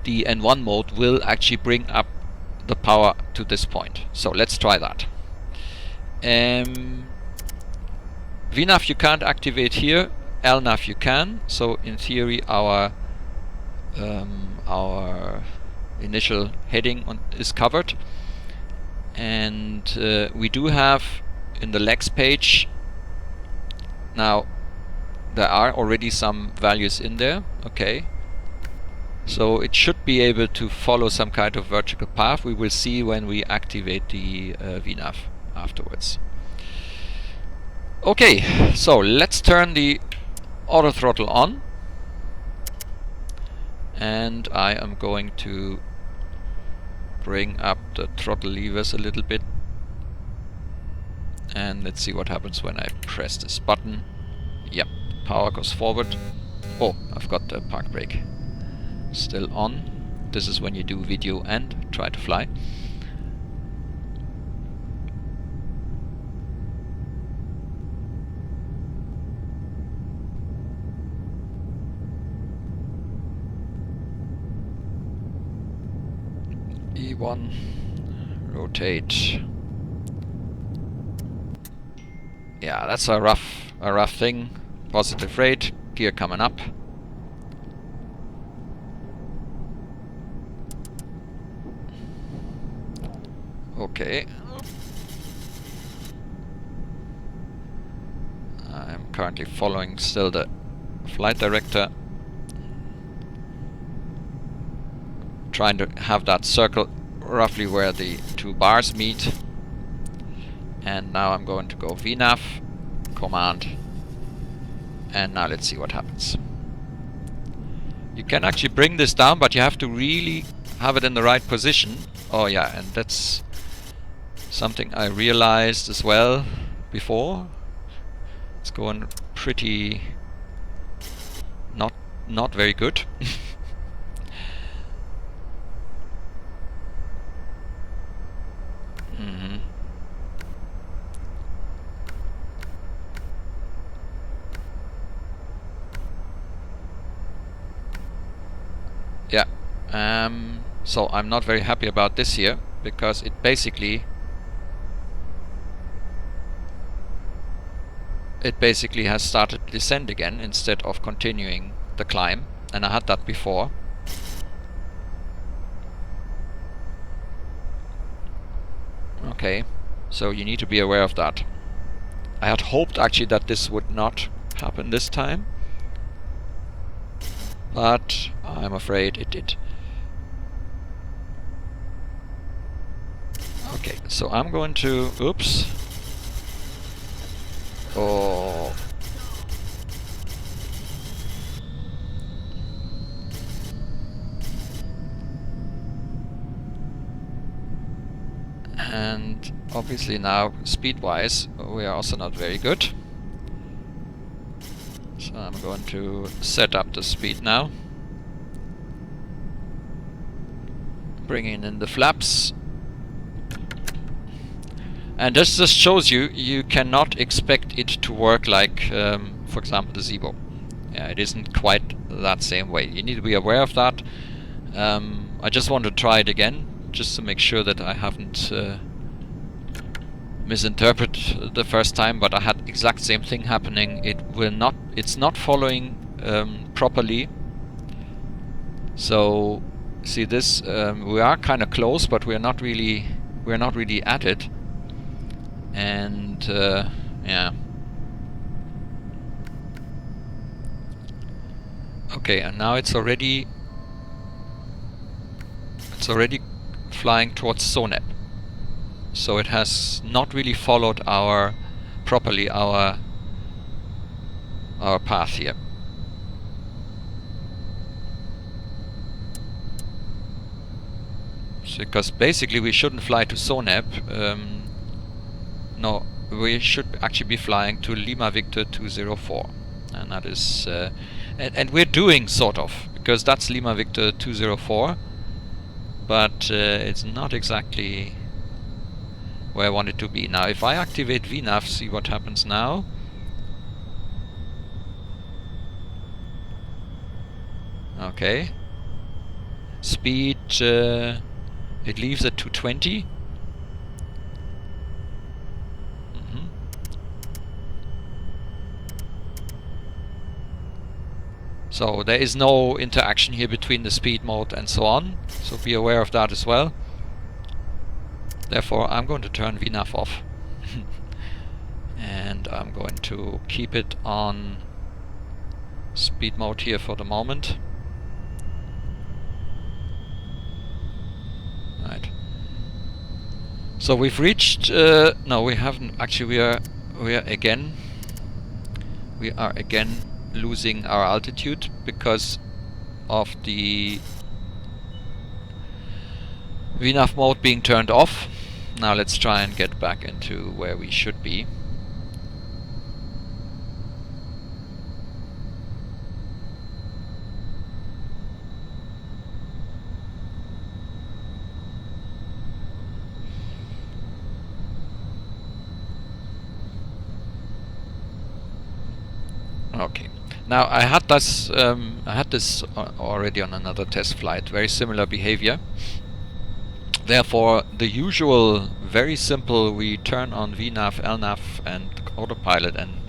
the N1 mode will actually bring up the power to this point. So let's try that. VNAV you can't activate here, LNAV you can, so in theory our initial heading is covered. And we do have in the legs page, now there are already some values in there, okay. So it should be able to follow some kind of vertical path. We will see when we activate the VNAV afterwards. Okay, so let's turn the autothrottle on. And I am going to bring up the throttle levers a little bit. And let's see what happens when I press this button. Yep, power goes forward. Oh, I've got the park brake still on. This is when you do video and try to fly. E1, rotate. Yeah, that's a rough thing. Positive rate, gear coming up. Okay. I'm currently following still the flight director. Trying to have that circle roughly where the two bars meet. And now I'm going to go VNAV, command, and now let's see what happens. You can actually bring this down, but you have to really have it in the right position. Oh yeah, and that's something I realized as well before. It's going pretty not very good. Yeah, so I'm not very happy about this here, because it basically has started descent again instead of continuing the climb, and I had that before. Okay, so you need to be aware of that. I had hoped actually that this would not happen this time, but I'm afraid it did. Okay, so I'm going to... Oops. Oh. And obviously now, speed-wise, we are also not very good. So I'm going to set up the speed now. Bringing in the flaps. And this just shows you, you cannot expect it to work like, for example, the Zibo. Yeah, it isn't quite that same way. You need to be aware of that. I just want to try it again, just to make sure that I haven't misinterpreted the first time, but I had exact same thing happening. It's not following properly. So see this, we are kind of close, but we're not really at it. And yeah. Okay, and now it's already flying towards Sonep. So it has not really followed properly our path here. So, because basically we shouldn't fly to Sonep. No, we should actually be flying to Lima Victor 204, and that is and we're doing sort of, because that's Lima Victor 204, but it's not exactly where I want it to be. Now if I activate VNAV, see what happens now. Okay, speed it leaves at 220. So there is no interaction here between the speed mode and so on, so be aware of that as well. Therefore I'm going to turn VNAV off and I'm going to keep it on speed mode here for the moment. Right. So we've reached no, we haven't actually. We are again losing our altitude because of the VNAV mode being turned off. Now let's try and get back into where we should be. Okay. Now I had this already on another test flight. Very similar behavior. Therefore, the usual, very simple, we turn on VNAV, LNAV, and autopilot, and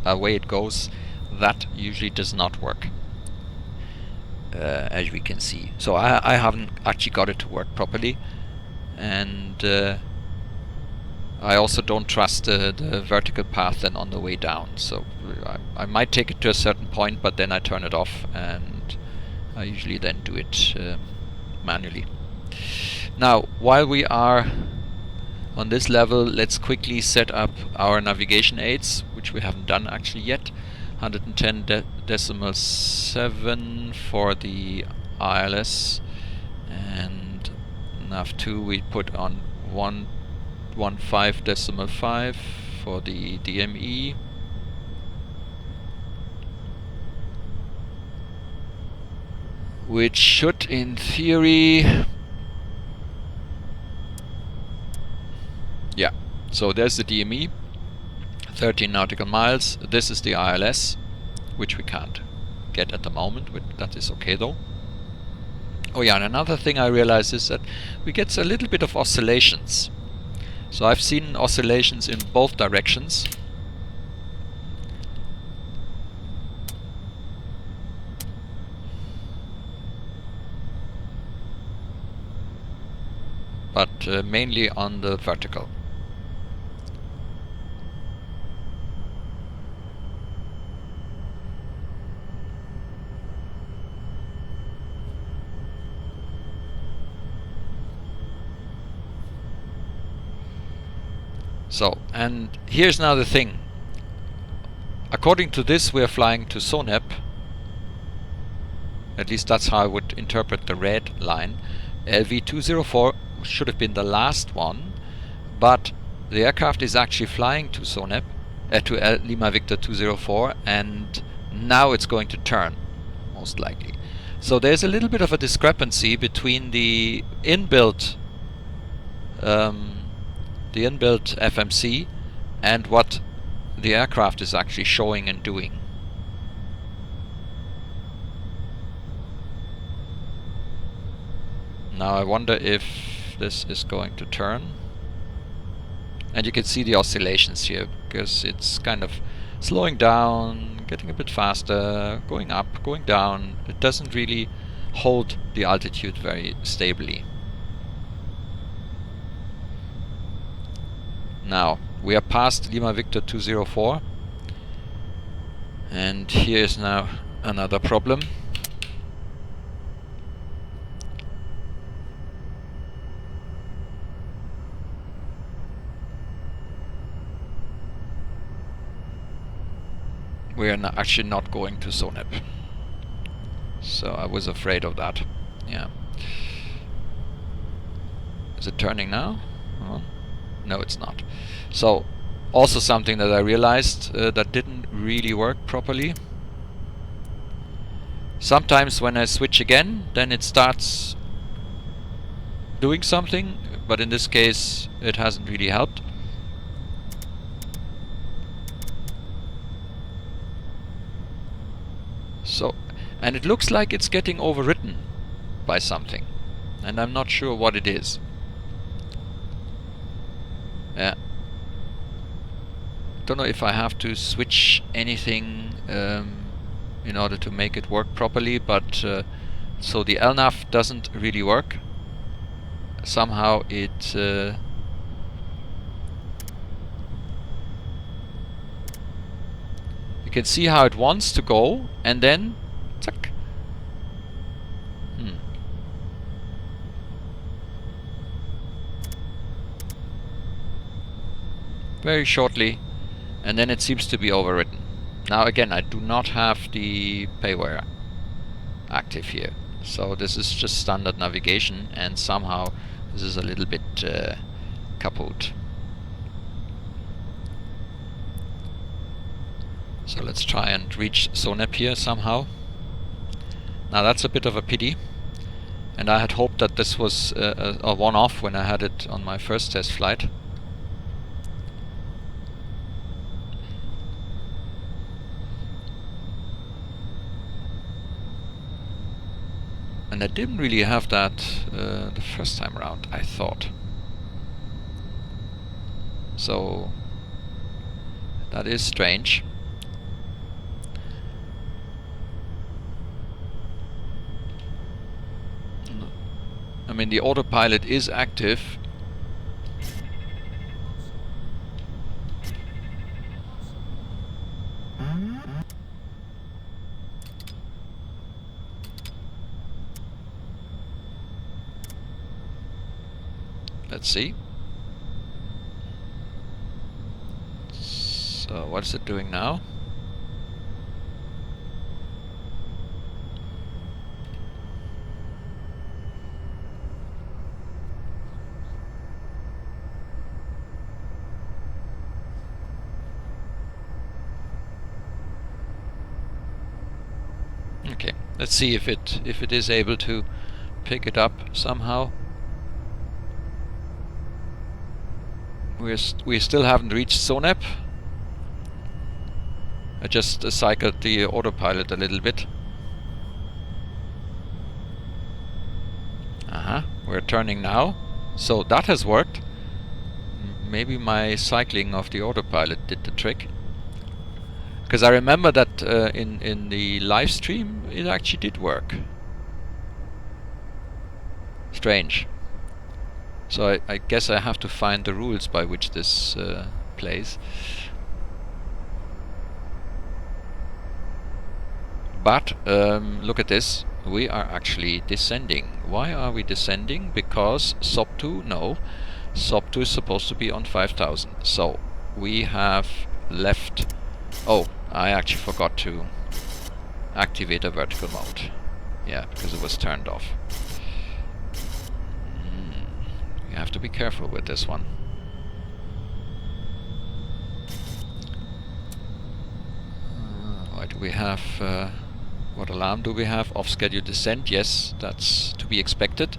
away it goes. That usually does not work, as we can see. So I haven't actually got it to work properly, and I also don't trust the vertical path then on the way down. So I might take it to a certain point, but then I turn it off, and I usually then do it manually. Now, while we are on this level, let's quickly set up our navigation aids, which we haven't done actually yet. 110.7 for the ILS, and nav2 we put on 115.5 for the DME. Which should, in theory... Yeah, so there's the DME, 13 nautical miles. This is the ILS, which we can't get at the moment, but that is okay though. Oh yeah, and another thing I realized is that we get a little bit of oscillations. So I've seen oscillations in both directions. But mainly on the vertical. So, and here's now the thing. According to this, we are flying to SONEP. At least that's how I would interpret the red line. LV204 should have been the last one, but the aircraft is actually flying to SONEP, to Lima Victor 204, and now it's going to turn, most likely. So there's a little bit of a discrepancy between the inbuilt FMC and what the aircraft is actually showing and doing. Now I wonder if this is going to turn. And you can see the oscillations here, because it's kind of slowing down, getting a bit faster, going up, going down. It doesn't really hold the altitude very stably. Now, we are past Lima Victor 204, and here's now another problem. We are actually not going to SONEP, so I was afraid of that. Yeah. Is it turning now? Oh. No, it's not. So, also something that I realized that didn't really work properly. Sometimes when I switch again, then it starts doing something, but in this case it hasn't really helped. So, and it looks like it's getting overwritten by something, and I'm not sure what it is. Yeah. Don't know if I have to switch anything in order to make it work properly, but so the LNAV doesn't really work. Somehow it you can see how it wants to go, and then tuck. Very shortly, and then it seems to be overwritten. Now again, I do not have the payware active here, so this is just standard navigation, and somehow this is a little bit kaput. So let's try and reach SONAP here somehow. Now that's a bit of a pity, and I had hoped that this was a one-off when I had it on my first test flight. And I didn't really have that the first time around, I thought. So that is strange. I mean, the autopilot is active. Let's see. So what is it doing now? Okay, let's see if it is able to pick it up somehow. We still haven't reached SONAP. I just cycled the autopilot a little bit. We're turning now, so that has worked. Maybe my cycling of the autopilot did the trick. Because I remember that in the live stream it actually did work. Strange. So I guess I have to find the rules by which this plays. But look at this. We are actually descending. Why are we descending? Because SOP2, no. SOP2 is supposed to be on 5000. So we have left. Oh, I actually forgot to activate a vertical mode. Yeah, because it was turned off. You have to be careful with this one. Why do we have... what alarm do we have? Off-schedule descent. Yes, that's to be expected.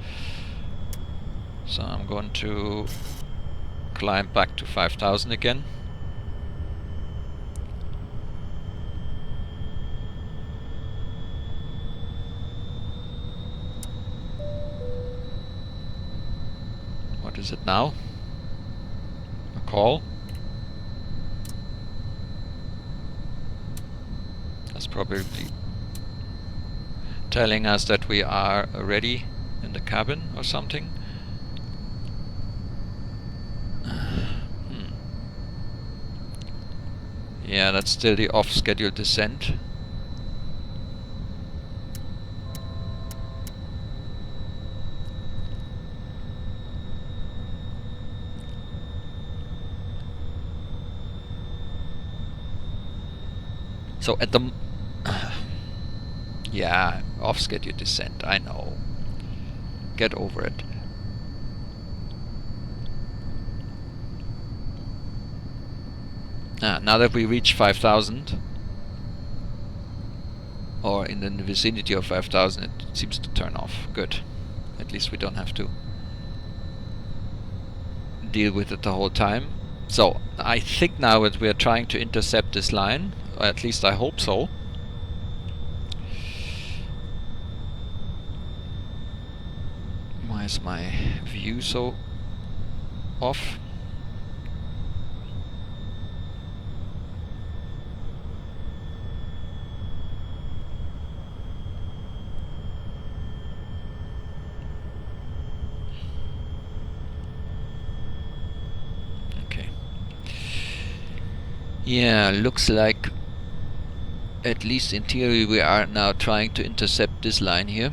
So I'm going to climb back to 5000 again. What is it now? A call? That's probably telling us that we are ready in the cabin or something. Yeah, that's still the off-schedule descent. So at the yeah, off-schedule descent, I know. Get over it. Now that we reach 5000, or in the vicinity of 5000, it seems to turn off. Good. At least we don't have to deal with it the whole time. So I think now that we are trying to intercept this line, or at least I hope so. Why is my view so off? Yeah, looks like, at least in theory, we are now trying to intercept this line here.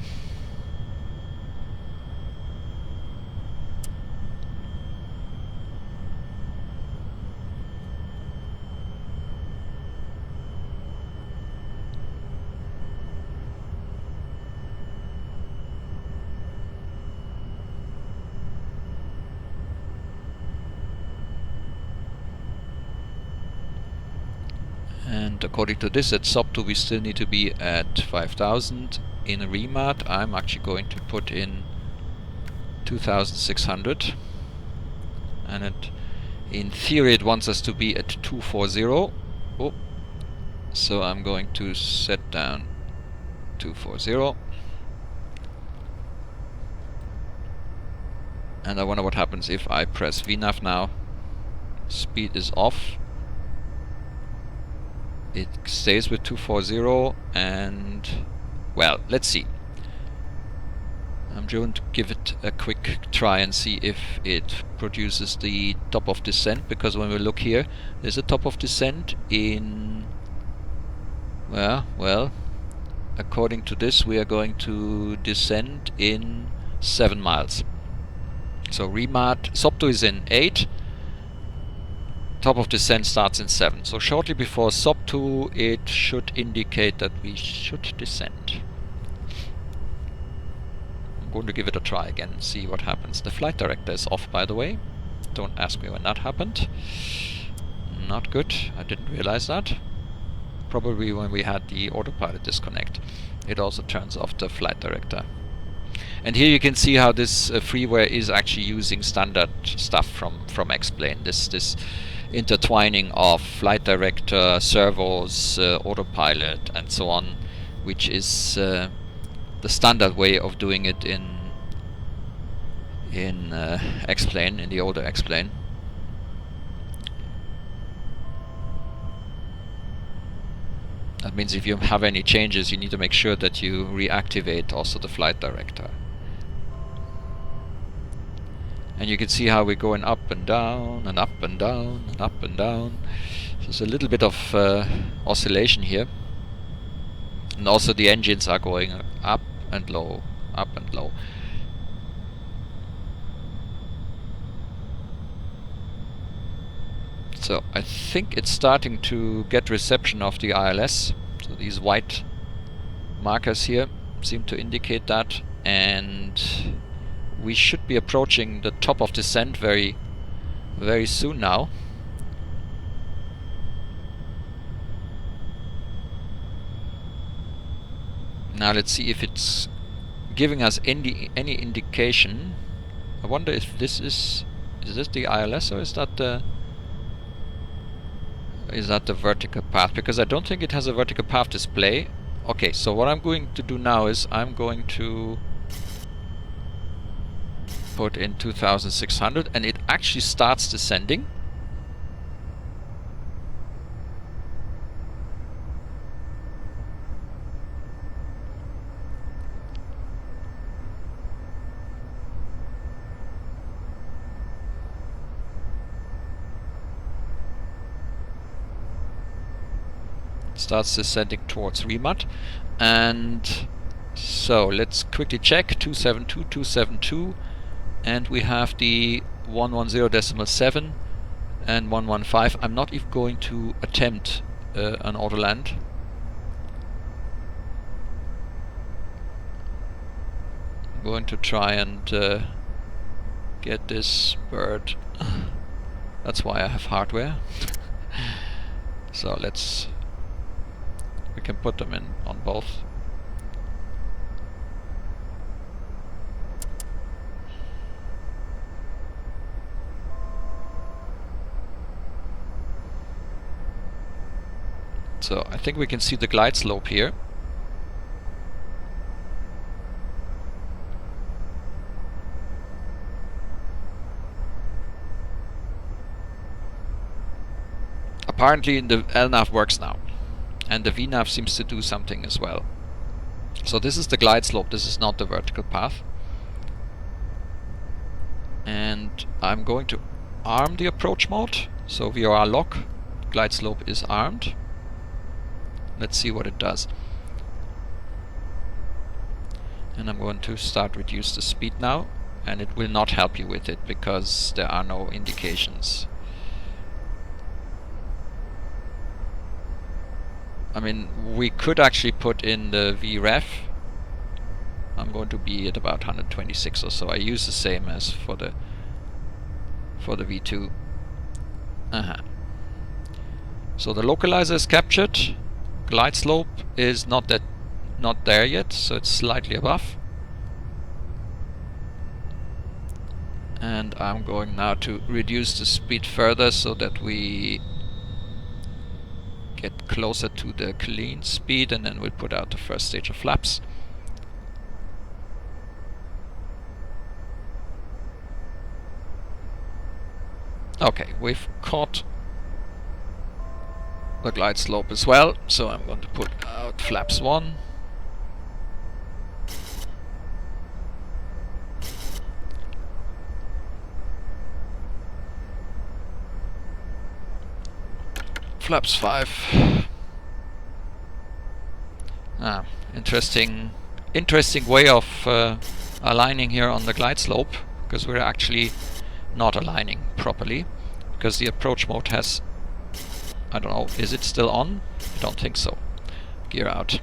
And according to this, at sub 2 we still need to be at 5000. In remat, I'm actually going to put in 2600. And in theory it wants us to be at 240. Oh, so I'm going to set down 240. And I wonder what happens if I press VNAV now. Speed is off. It stays with 240 and, well, let's see. I'm going to give it a quick try and see if it produces the top of descent, because when we look here, there's a top of descent in, well, according to this we are going to descend in 7 miles. So remat, SOP2 is in 8, top of descent starts in 7. So shortly before SOP2 it should indicate that we should descend. I'm going to give it a try again and see what happens. The flight director is off, by the way. Don't ask me when that happened. Not good, I didn't realize that. Probably when we had the autopilot disconnect. It also turns off the flight director. And here you can see how this freeware is actually using standard stuff from X-Plane. This intertwining of flight director, servos, autopilot, and so on, which is the standard way of doing it in X-Plane, in the older X-Plane. That means if you have any changes, you need to make sure that you reactivate also the flight director. And you can see how we're going up and down and up and down and up and down. So there's a little bit of oscillation here. And also the engines are going up and low, up and low. So I think it's starting to get reception of the ILS. So these white markers here seem to indicate that, and we should be approaching the top of descent very, very soon now. Now let's see if it's giving us any indication. I wonder if this is this the ILS, or is that the vertical path? Because I don't think it has a vertical path display. Okay, so what I'm going to do now is I'm going to put in 2600, and it actually starts descending. Starts descending towards remat, and so let's quickly check 272, 272, and we have the 110.7 and 115. I'm not even going to attempt an auto land. I'm going to try and get this bird. That's why I have hardware. So we can put them in on both. So I think we can see the glide slope here. Apparently the LNAV works now, and the VNAV seems to do something as well. So this is the glide slope, this is not the vertical path. And I'm going to arm the approach mode, so VRR lock, glide slope is armed. Let's see what it does. And I'm going to start reduce the speed now, and it will not help you with it because there are no indications. I mean, we could actually put in the VREF. I'm going to be at about 126 or so. I use the same as for the V2. So the localizer is captured. Glide slope is not there yet, so it's slightly above. And I'm going now to reduce the speed further so that we get closer to the clean speed, and then we'll put out the first stage of flaps. Okay, we've caught the glide slope as well, so I'm going to put out flaps 1. Flaps 5. Interesting way of aligning here on the glide slope, because we're actually not aligning properly, because the approach mode has, I don't know, is it still on? I don't think so. Gear out.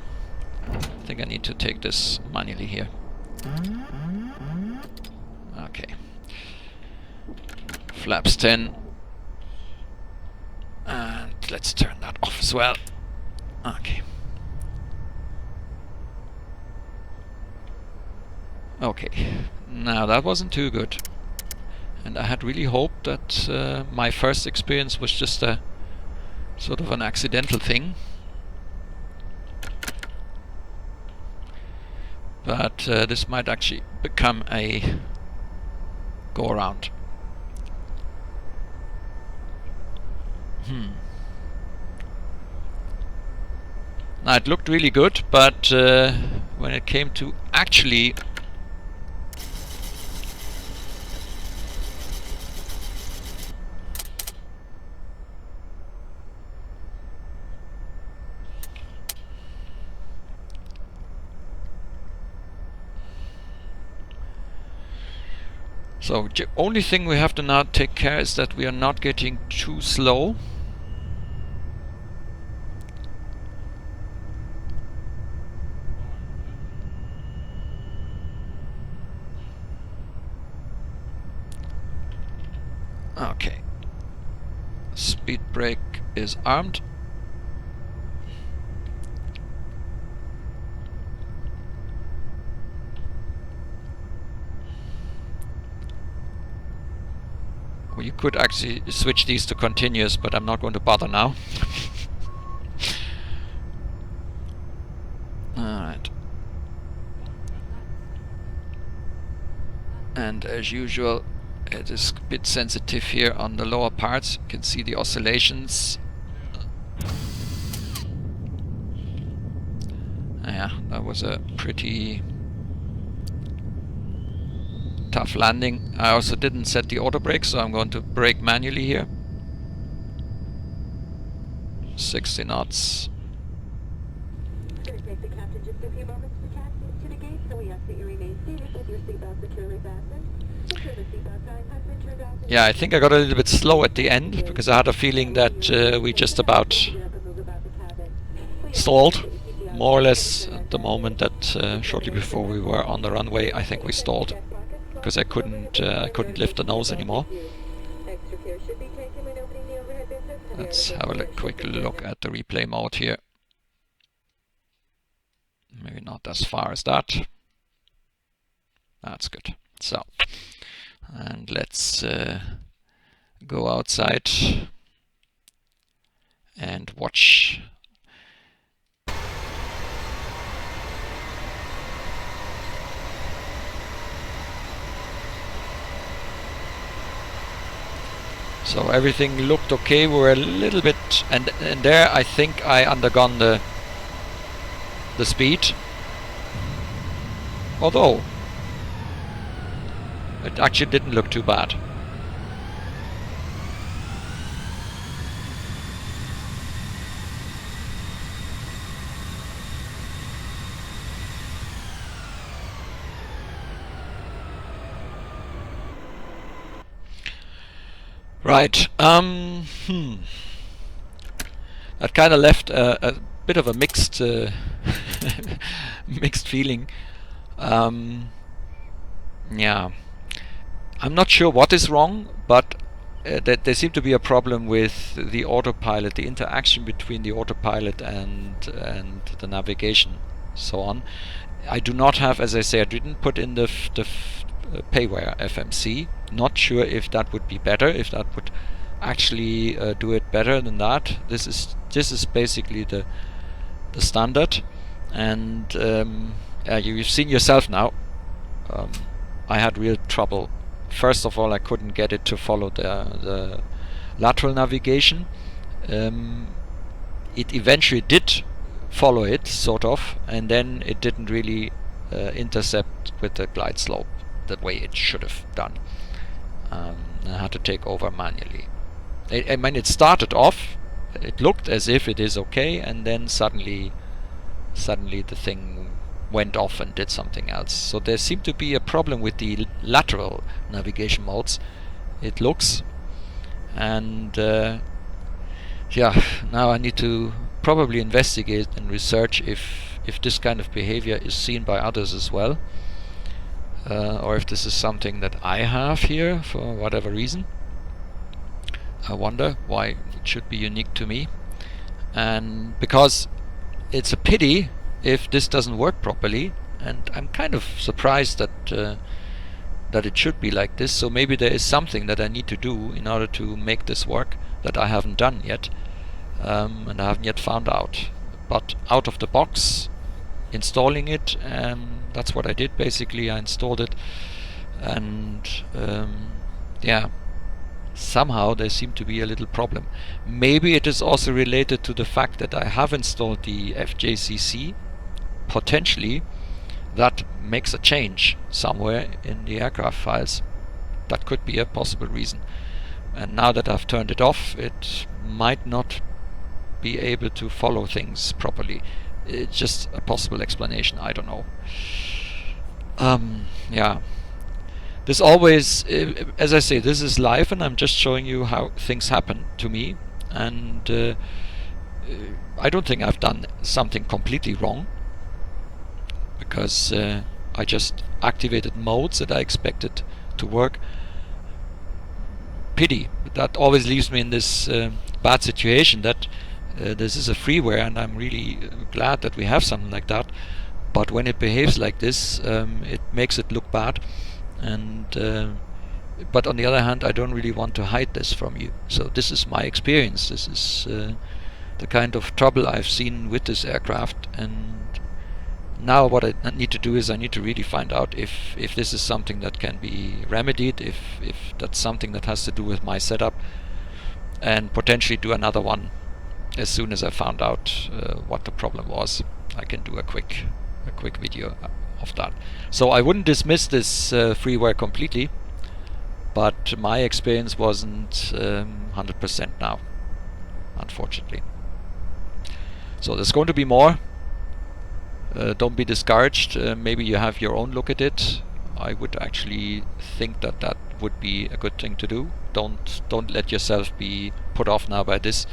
I think I need to take this manually here. Okay. Flaps 10. And let's turn that off as well. Okay. Okay. Now that wasn't too good. And I had really hoped that my first experience was just a sort of an accidental thing. But this might actually become a go-around. Now it looked really good, but when it came to actually so the only thing we have to now take care is that we are not getting too slow. Okay. Speed brake is armed. Well, you could actually switch these to continuous, but I'm not going to bother now. Alright. And as usual, it is a bit sensitive here on the lower parts. You can see the oscillations. Yeah, that was a pretty tough landing. I also didn't set the auto brake, so I'm going to brake manually here. 60 knots. Take the captain just a few moments to taxi to the gate, so we ask that you remain seated with your seatbelt securely fastened. Yeah, I think I got a little bit slow at the end because I had a feeling that we just about stalled, more or less at the moment that shortly before we were on the runway. I think we stalled because I couldn't lift the nose anymore. Let's have a quick look at the replay mode here. Maybe not as far as that. That's good. So, and let's go outside and watch. So everything looked okay. We were a little bit, and there I think I undergone the speed. Although it actually didn't look too bad. Right. That kind of left a bit of a mixed mixed feeling. Yeah, I'm not sure what is wrong, but that there seemed to be a problem with the autopilot, the interaction between the autopilot and the navigation, so on. I do not have, as I say, I didn't put in the payware FMC. Not sure if that would be better, if that would actually do it better than that. This is basically the standard, and you've seen yourself now. I had real trouble. First of all, I couldn't get it to follow the lateral navigation. It eventually did follow it, sort of, and then it didn't really intercept with the glide slope the way it should have done. I had to take over manually. I mean, it started off, it looked as if it is okay, and then suddenly the thing went off and did something else. So there seemed to be a problem with the lateral navigation modes, it looks. And yeah, now I need to probably investigate and research if this kind of behavior is seen by others as well, or if this is something that I have here for whatever reason. I wonder why it should be unique to me, and because it's a pity if this doesn't work properly, and I'm kind of surprised that it should be like this. So maybe there is something that I need to do in order to make this work that I haven't done yet, and I haven't yet found out. But out of the box, installing it, that's what I did basically. I installed it, and yeah, somehow there seemed to be a little problem. Maybe it is also related to the fact that I have installed the FJCC. Potentially that makes a change somewhere in the aircraft files. That could be a possible reason. And now that I've turned it off, it might not be able to follow things properly. It's just a possible explanation, I don't know. Yeah. This always, as I say, this is live, and I'm just showing you how things happen to me, and I don't think I've done something completely wrong, because I just activated modes that I expected to work. Pity. That always leaves me in this bad situation that this is a freeware, and I'm really glad that we have something like that, but when it behaves like this, it makes it look bad. And but on the other hand, I don't really want to hide this from you. So this is my experience. This is the kind of trouble I've seen with this aircraft, and now what I need to do is I need to really find out if this is something that can be remedied, if that's something that has to do with my setup, and potentially do another one as soon as I found out what the problem was. I can do a quick video of that. So I wouldn't dismiss this freeware completely, but my experience wasn't 100% now, unfortunately. So there's going to be more. Don't be discouraged. Maybe you have your own look at it. I would actually think that would be a good thing to do. Don't let yourself be put off now by this.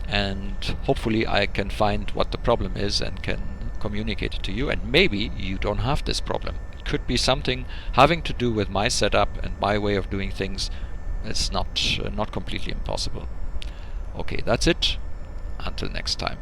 And hopefully I can find what the problem is and can communicate it to you, and maybe you don't have this problem. It could be something having to do with my setup and my way of doing things. It's not completely impossible. Okay, that's it. Until next time.